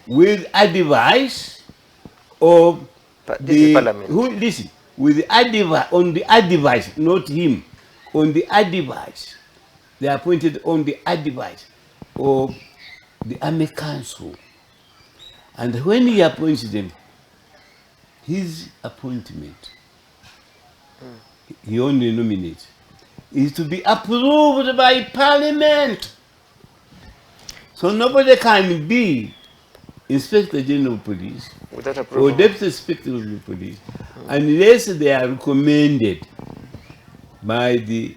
With advice of the Parliament. Listen, with the advice, on the advice, not him, on the advice. They are appointed on the advice of the Army Council. And when he appoints them, his appointment, he only nominates, is to be approved by Parliament. So nobody can be Inspector General of Police without approval, or Deputy Inspector of Police unless they are recommended by the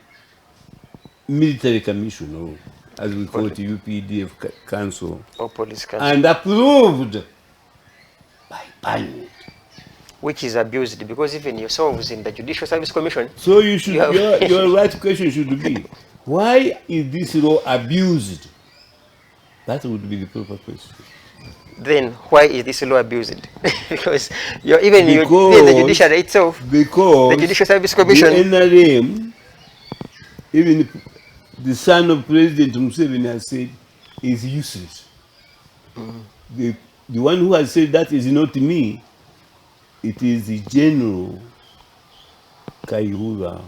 Military Commission, or as we call it, UPDF Council, or Police Council, and approved by Parliament. Which is abused, because even yourselves in the Judicial Service Commission. So you should, your right question should be, why is this law abused? That would be the proper question. Then why is this law abused? Because even the judiciary itself, because the Judicial Service Commission, the NRM, even the son of President Museveni has said, is useless. The one who has said that is not me. It is the General Kanyeihamba,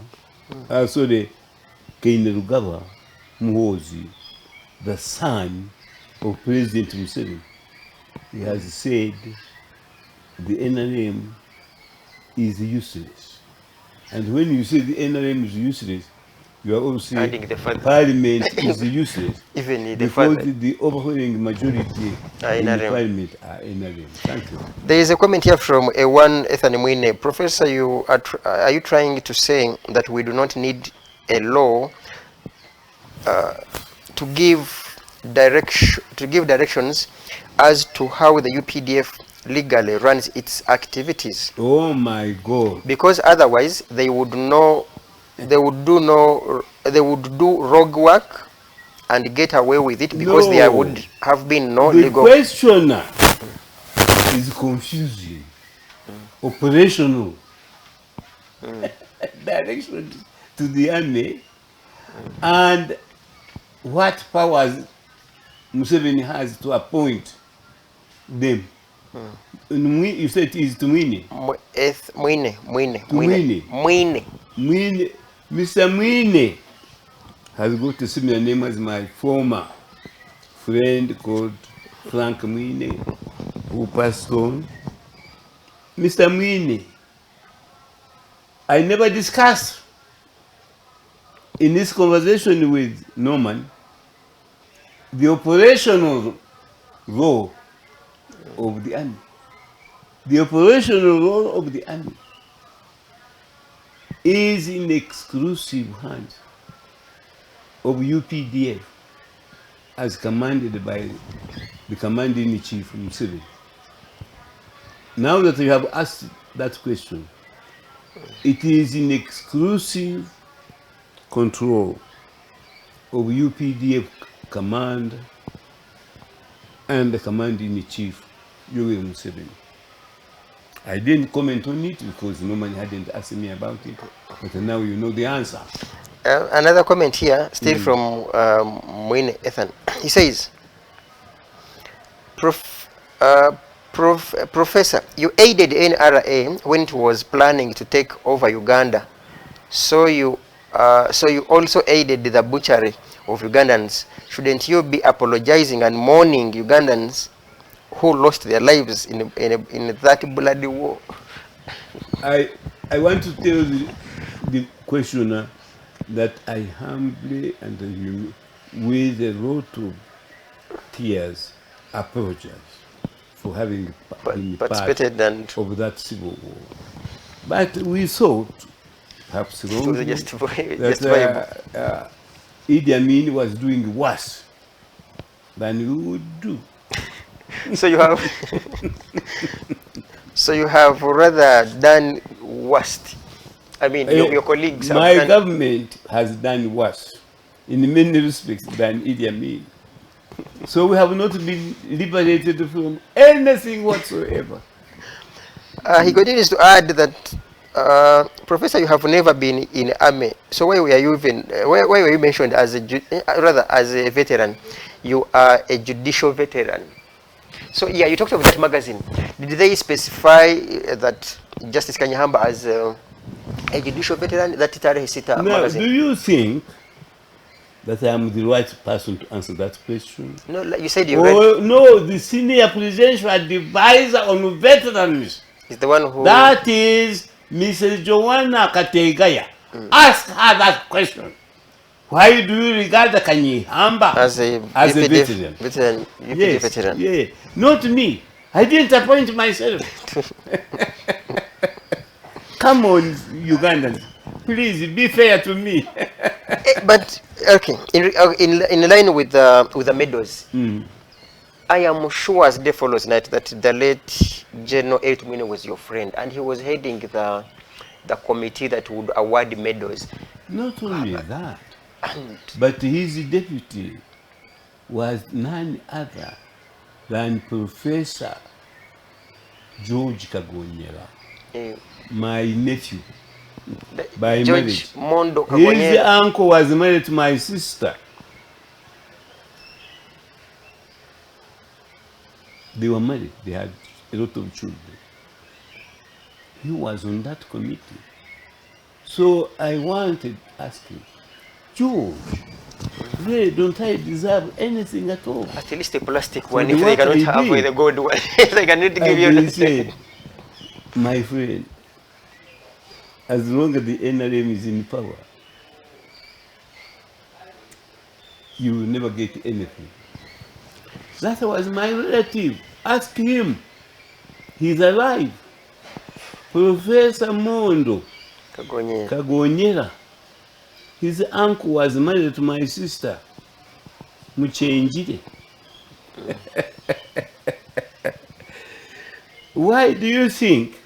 the Kainerugaba Muhoozi, the son of President Museveni. He has said the NRM is useless. And when you say the NRM is useless, you are also saying Parliament is useless. Even because the overwhelming majority in the Parliament are NRM. Thank you. There is a comment here from one Ethan Mwine. Professor, are you trying to say that we do not need a law to give directions as to how the UPDF legally runs its activities? Oh my God. Because otherwise they would know they would do rogue work and get away with it because there would have been no legal. The questioner is confusing. Operational direction to the army and what powers Museveni has to appoint them. You said it is Mwine. Mwine. Mr. Mwine has got a similar name as my former friend called Frank Mwine, who passed on. Mr. Mwine, I never discussed in this conversation with Norman the operational role of the army. The operational role of the army is in exclusive hands of UPDF as commanded by the Commander-in-Chief Museveni. Now that you have asked that question, it is in exclusive control of UPDF command and the Commander-in-Chief Yoweri Museveni. I didn't comment on it because no one hadn't asked me about it, but now you know the answer. Another comment here, still from Mwine Ethan. He says, Professor, you aided NRA when it was planning to take over Uganda. So you also aided the butchery of Ugandans. Shouldn't you be apologizing and mourning Ugandans who lost their lives in that bloody war? I want to tell the questioner that I humbly and with a lot of tears apologize for having been participated part of that civil war. But we thought, perhaps wrongly, that Idi Amin was doing worse than we would do. So you have, so you have rather done worst. I mean, your colleagues. My government has done worse in many respects than Idi Amin. So we have not been liberated from anything whatsoever. He continues to add that, Professor, you have never been in army. So why were you even? Why were you mentioned as a veteran? You are a judicial veteran. So yeah, you talked about that magazine. Did they specify that Justice Kanyeihamba as a judicial veteran? That Tarehe Sita magazine. Do you think that I am the right person to answer that question? No, you said you read. No, the senior presidential advisor on veterans is the one who. That is Mrs. Joanna Kategaya. Ask her that question. Why do you regard the Kanyeihamba as a veteran? Yes, veteran. Yeah, not me. I didn't appoint myself. Come on, Ugandans. Please be fair to me. But okay, in line with the medals, I am sure as day follows night that the late General Yoweri Museveni was your friend, and he was heading the committee that would award medals. Not only that, but his deputy was none other than Professor George Kagonyera, my nephew. By marriage. His uncle was married to my sister. They were married. They had a lot of children. He was on that committee. So I wanted to ask him, George, really, don't I deserve anything at all? At least a plastic one, if they cannot have the gold one. They cannot give you anything. My friend, as long as the NRM is in power, you will never get anything. That was my relative. Ask him. He's alive. Professor Mondo Kagonyera. His uncle was married to my sister, Muchenjire. Why do you think?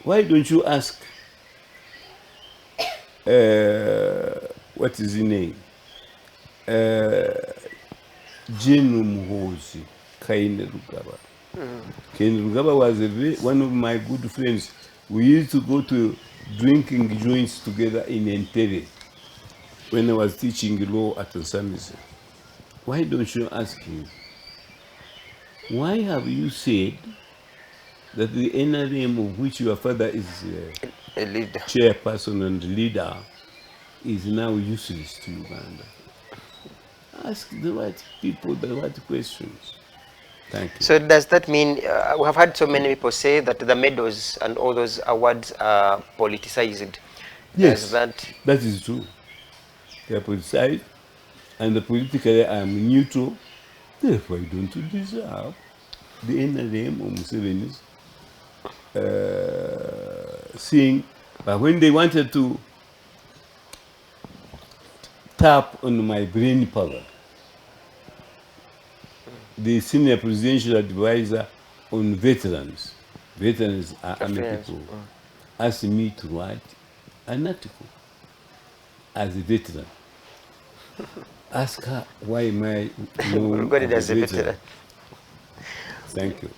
Why don't you ask what is his name? General Muhoozi Kainerugaba. Kainerugaba was one of my good friends. We used to go to drinking joints together in Entebbe when I was teaching law at Nsamizi. Why don't you ask him? Why have you said that the NRM of which your father is A leader. chairperson and leader is now useless to Uganda? Ask the right people the right questions. Thank you. So does that mean, we have had so many people say that the medals and all those awards are politicized? Yes, Does that is true. They are politicized, and politically I am neutral. Therefore, I don't deserve the NRM or Museveni's thing. But when they wanted to tap on my brain power, the senior presidential advisor on veterans are army people, asked me to write an article as a veteran. Ask her why am I known regarded as as a veteran? Thank you.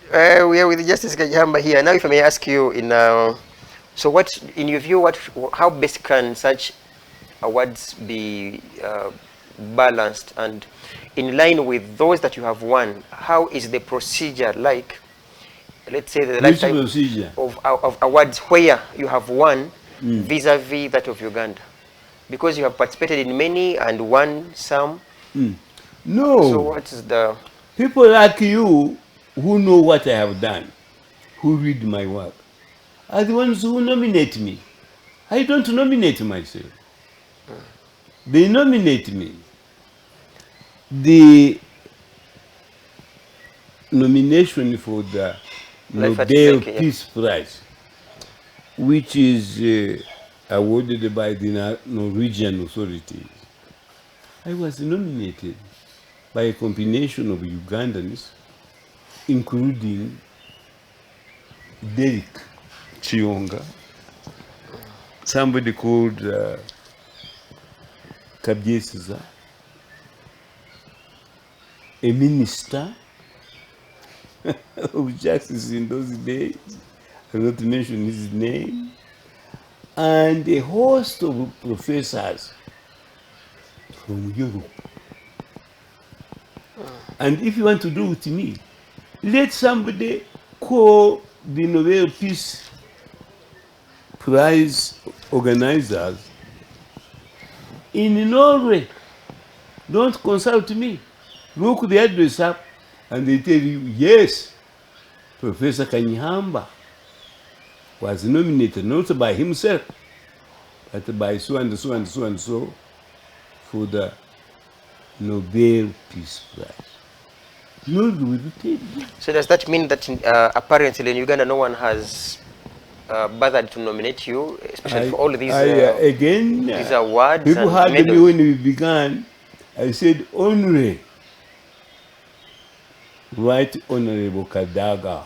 We are with Justice Kanyeihamba here. Now, if I may ask you, so what, in your view, how best can such awards be balanced and in line with those that you have won? How is the procedure like? Let's say the Which lifetime procedure? of awards where you have won vis-a-vis that of Uganda, because you have participated in many and won some. No. So what is the People like you who know what I have done, who read my work, are the ones who nominate me. I don't nominate myself. They nominate me. The nomination for the Nobel Peace Prize, which is awarded by the Norwegian authorities, I was nominated by a combination of Ugandans, including Derek Chionga, somebody called Kabyesiza, a minister of justice in those days, I will not mention his name, and a host of professors from Europe. And if you want to do with me, let somebody call the Nobel Peace Prize organizers in Norway. Don't consult me. Look the address up and they tell you, yes, Professor Kanyeihamba was nominated not by himself, but by so and so and so and so for the Nobel Peace Prize. No, will tell you. So does that mean that apparently in Uganda no one has bothered to nominate you, especially for all these these awards? People and heard medals? me when we began. I said, only Right Honorable Kadaga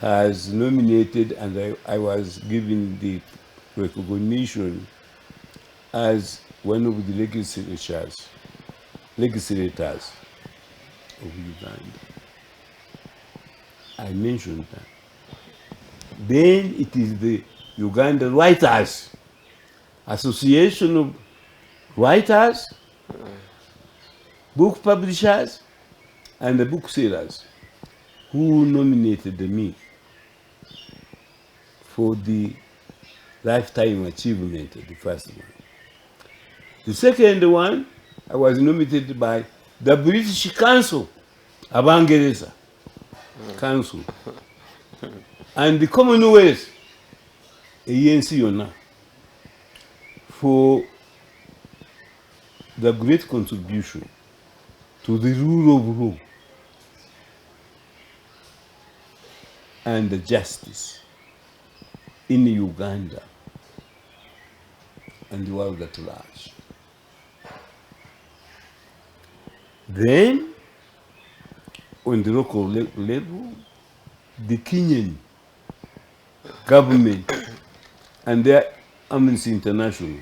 has nominated, and I was given the recognition as one of the legislators of Uganda. I mentioned that. Then it is the Uganda Writers Association of Writers, book publishers, and the booksellers who nominated me for the lifetime achievement, the first one. The second one, I was nominated by the British Council, Abangereza Council, and the Commonwealth, ANC Yona, for the great contribution to the rule of law and the justice in Uganda and the world at large. Then, on the local level, the Kenyan government and their Amnesty International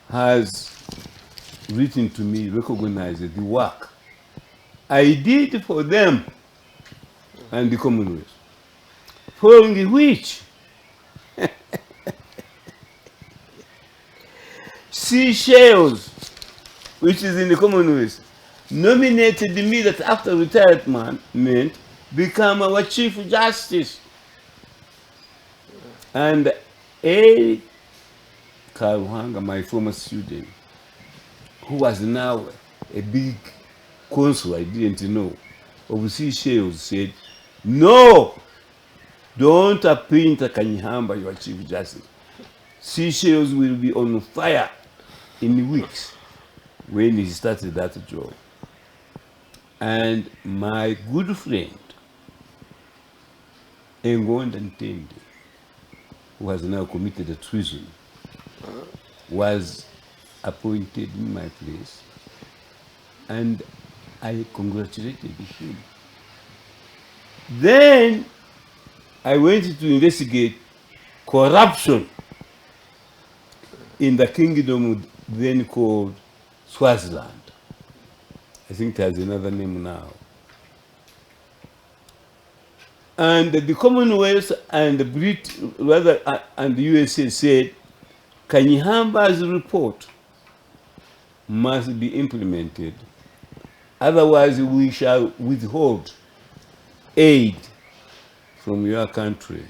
has written to me, recognized the work I did for them and the Commonwealth, following which Seychelles, which is in the Commonwealth, nominated me that after retirement become our Chief Justice. And A. Kanyeihamba, my former student, who was now a big consul, I didn't know, of Seychelles, said, no, don't appoint Kanyeihamba your Chief Justice. Seychelles will be on fire in weeks when he started that job. And my good friend, Ngonda Ntende, who has now committed treason, was appointed in my place, and I congratulated him. Then I went to investigate corruption in the kingdom then called Swaziland. I think it has another name now. And the Commonwealth and the USA said Kanyeihamba's report must be implemented, otherwise we shall withhold aid from your country.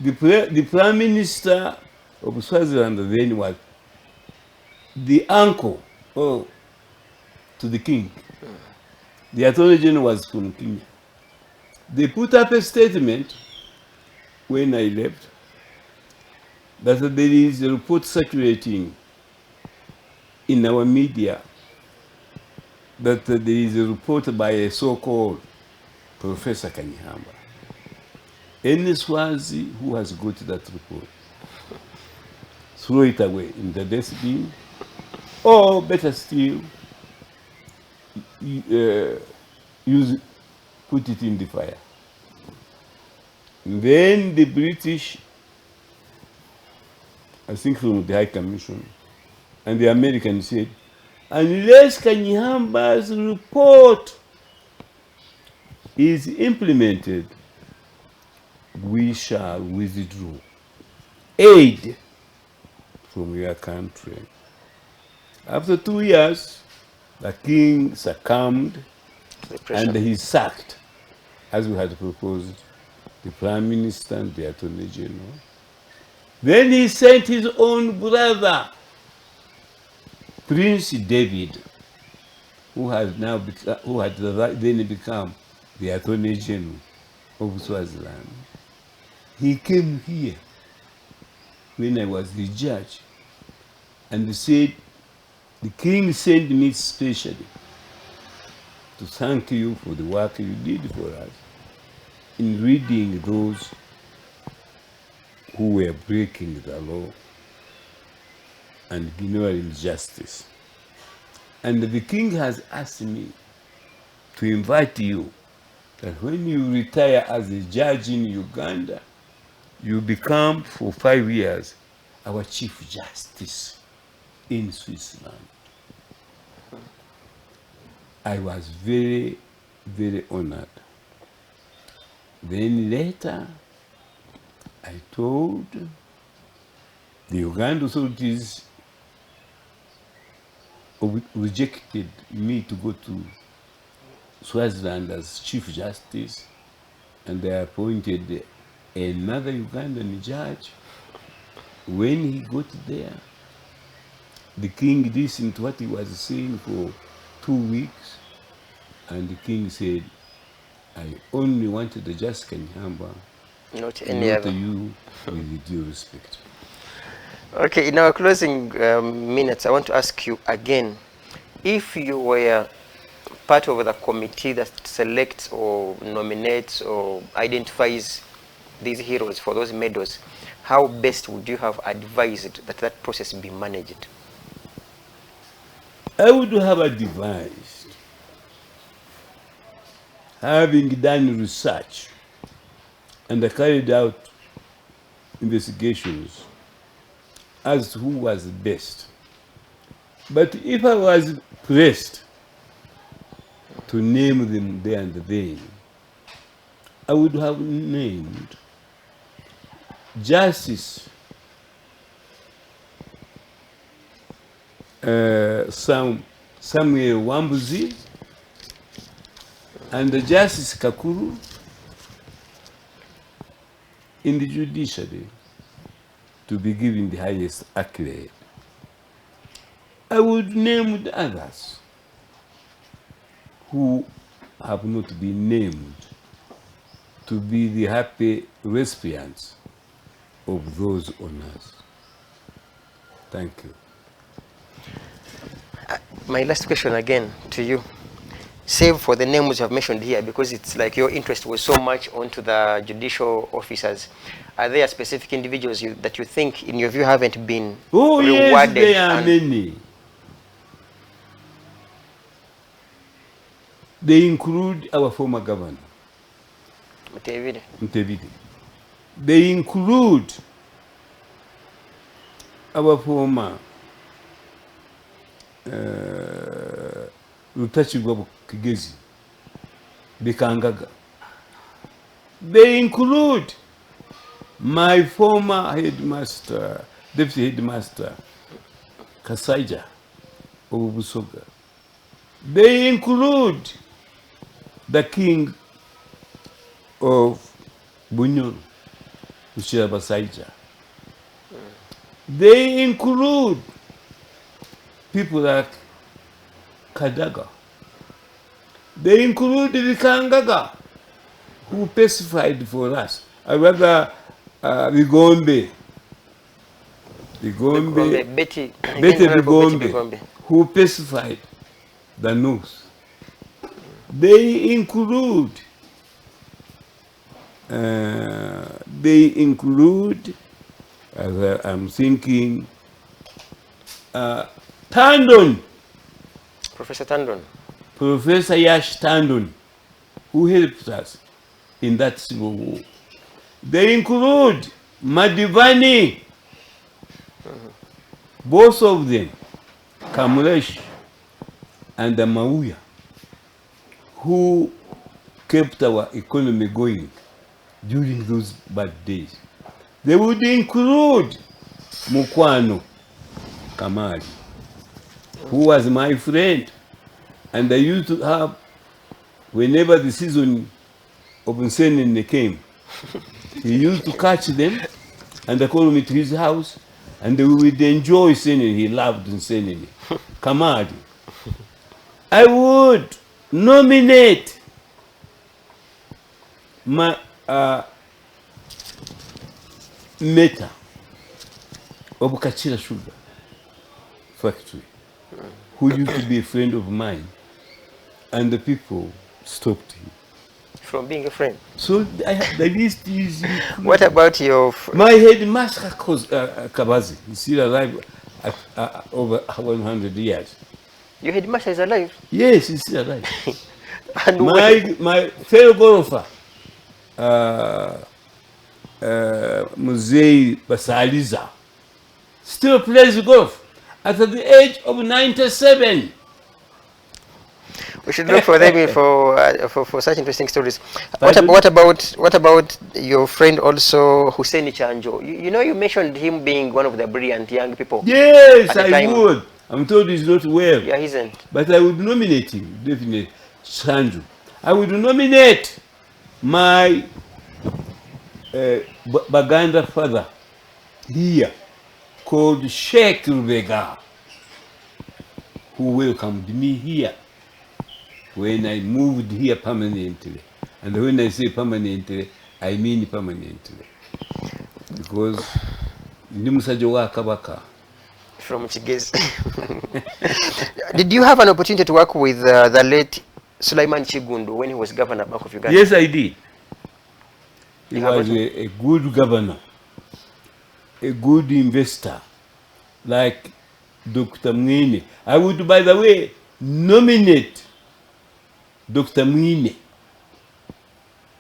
The Prime Minister of Swaziland then was the uncle to the king. The Attorney General was from Kenya. They put up a statement when I left that there is a report circulating in our media that there is a report by a so-called Professor Kanyeihamba. Any Swazi who has got that report, throw it away in the dustbin, or better still, put it in the fire. And then the British, I think from the High Commission, and the Americans said, unless Kanyeihamba's report is implemented, we shall withdraw aid from your country. After 2 years, the king succumbed and he sacked, as we had proposed, the Prime Minister and the Attorney General. Then he sent his own brother, Prince David, who had then become the Attorney General of Swaziland. He came here when I was the judge and said, the king sent me specially to thank you for the work you did for us in reading those who were breaking the law and ignoring justice. And the king has asked me to invite you that when you retire as a judge in Uganda, you become for 5 years our Chief Justice in Switzerland. I was very, very honored. Then later, I told the Uganda authorities rejected me to go to Swaziland as Chief Justice, and they appointed another Ugandan judge. When he got there, the king listened to what he was saying for 2 weeks, and the king said, I only wanted the just Kanyeihamba, not any not other. you, with due respect. Okay, in our closing minutes, I want to ask you again, if you were part of the committee that selects or nominates or identifies these heroes for those medals, how best would you have advised that that process be managed? I would have advised, having done research and carried out investigations as who was best. But if I was pressed to name them there and then, I would have named Justice Samuel Wambuzi and Justice Kakuru in the judiciary to be given the highest accolade. I would name the others who have not been named to be the happy recipients of those honors. Thank you. My last question again to you, save for the names you have mentioned here, because it's like your interest was so much onto the judicial officers. Are there specific individuals that you think, in your view, haven't been rewarded? Yes, there are many. They include our former governor, Mutevide. They include our former Rutachigwa Kigezi, Bikangaga. They include my former headmaster, deputy headmaster, Kasaija of Busoga. They include the king of Bunyon, Ushira Basaija. They include people like Kadaga. They include the Kangaga, who pacified for us. I rather Bigombe, Betty Bigombe, who pacified the North. They include as I'm thinking, Tandon, Professor Tandon, Professor Yash Tandon, who helped us in that civil war. They include Madivani, both of them, Kamlesh and Mauya, who kept our economy going during those bad days. They would include Mukwano Kamari, who was my friend, and I used to have, whenever the season of Nsenene came, he used to catch them and I called me to his house, and we would enjoy Nsenene. He loved Nsenene. Kamari. I would nominate Meta of Kachira Sugar Factory, who used to be a friend of mine, and the people stopped him from being a friend. So the list is. What about your? My headmaster Kabazi is still alive at over 100 years. Your headmaster is alive? Yes, he's still alive. And my fellow golfer, Muzei Basaliza, still plays golf at the age of 97. We should look for them for such interesting stories. What about your friend also, Hussein Chanjo? You know, you mentioned him being one of the brilliant young people. Yes, I would. I'm told he's not well. Yeah, he isn't. But I would nominate him, definitely. Chanjo. I would nominate my Baganda father here, called Sheikh Rubega, who welcomed me here when I moved here permanently. And when I say permanently, I mean permanently. Because Nimusajowa Kabaka. From Chigez. Did you have an opportunity to work with the late Sulaiman Chigundu when he was governor of Bank of Uganda? Yes, I did. He was a good governor, a good investor, like Dr. Mwine. I would, by the way, nominate Dr. Mwine,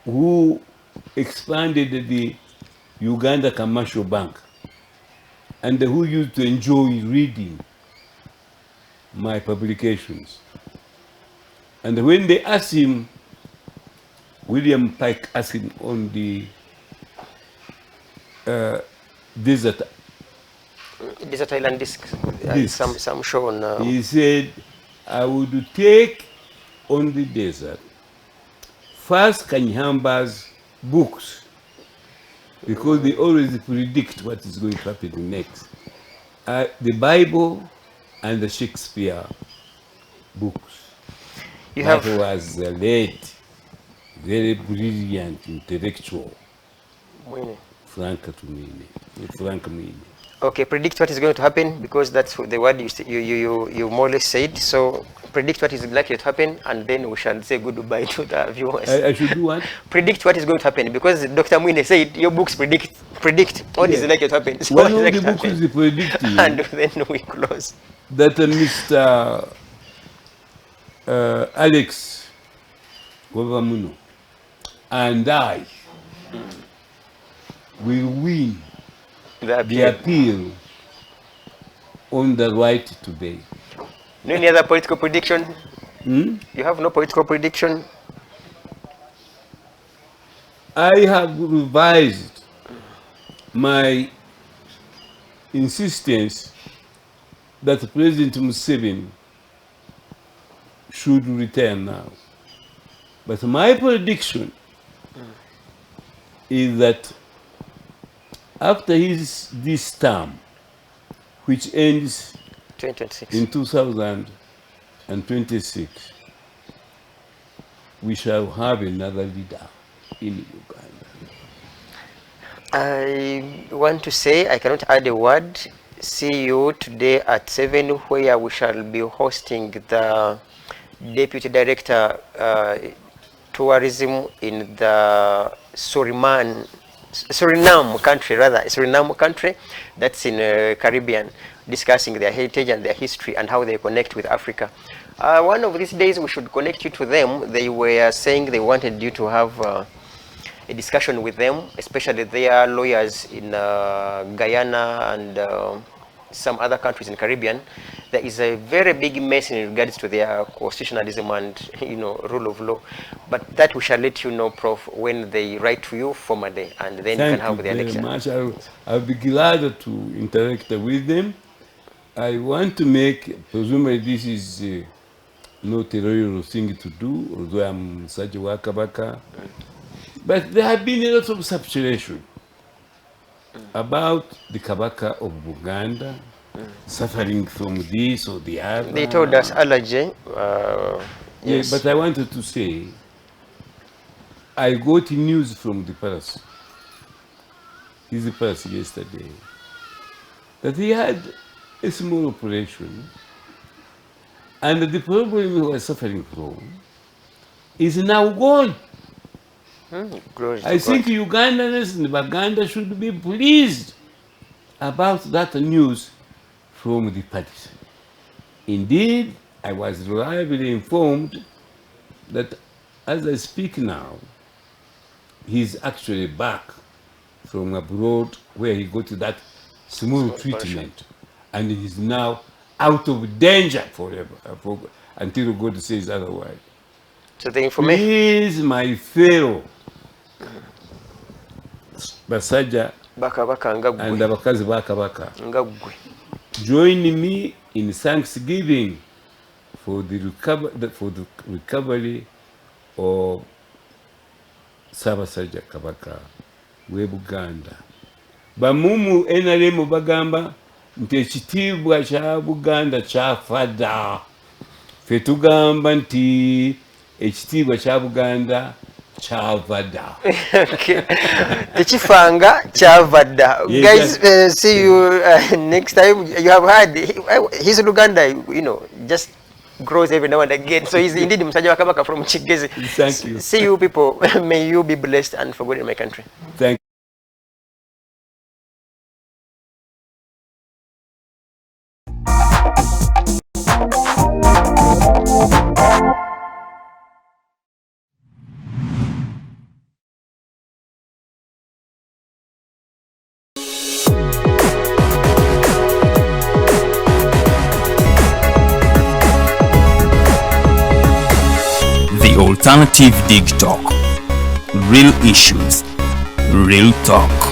who expanded the Uganda Commercial Bank and who used to enjoy reading my publications. And when they asked him, William Pike asked him on the desert, Desert Island Disc. Discs. Some show on. He said, I would take on the desert first Kanyehamba's books, because they always predict what is going to happen next. The Bible and the Shakespeare books. You That have was the late, very brilliant intellectual, Frank Mwine. okay. Predict what is going to happen, because that's the word you more or less said. So predict what is likely to happen, and then we shall say goodbye to the viewers. I should do what? Predict what is going to happen, because Dr. Mwine said your books predict what is likely to happen. So One what of is the likely to books happen? is predicting And then we close. that Mr. Alex Wavamuno and I will win the appeal on the right to bail. No any other political prediction? Hmm? You have no political prediction? I have revised my insistence that President Museveni should return now. But my prediction is that after this term, which ends 2026. in 2026, we shall have another leader in Uganda. I want to say, I cannot add a word. See you today at 7, where we shall be hosting the Deputy Director Tourism in the Suriname country, that's in Caribbean, discussing their heritage and their history and how they connect with Africa. One of these days we should connect you to them. They were saying they wanted you to have a discussion with them, especially their lawyers in Guyana and some other countries in Caribbean. There is a very big mess in regards to their constitutionalism and rule of law. But that we shall let you know, Prof, when they write to you formally, and then you can have the election. Thank you very much. I'll be glad to interact with them. I want to make, presumably this is not a real thing to do, although I'm such a Wakabaka. But there have been a lot of speculation about the Kabaka of Buganda suffering from this or the other. They told us allergy. Yes. But I wanted to say, I got news from the palace, his palace yesterday, that he had a small operation, and the problem he was suffering from is now gone. I think Ugandans and Baganda should be pleased about that news from the parties. Indeed, I was reliably informed that as I speak now, he's actually back from abroad where he got that small treatment, and he's now out of danger forever, until God says otherwise. So the information. Please, my fellow Basajja and abakazi ba Kabaka, join me in thanksgiving for the recovery of Ssaabasajja Kabaka w'e Buganda. Bamumu NRM bagamba nti ekitiibwa kya Buganda kyafa dda. Ffe tugamba nti ekitiibwa kya Buganda kyava dda. Tekifanga kyava dda. Guys, see you next time. You have heard his Luganda, just grows every now and again. So he's indeed Musajja wa Kabaka from Kigezi. Thank you. See you people. May you be blessed and for good in my country. Thank you. Alternative Digitalk. Real issues, real talk.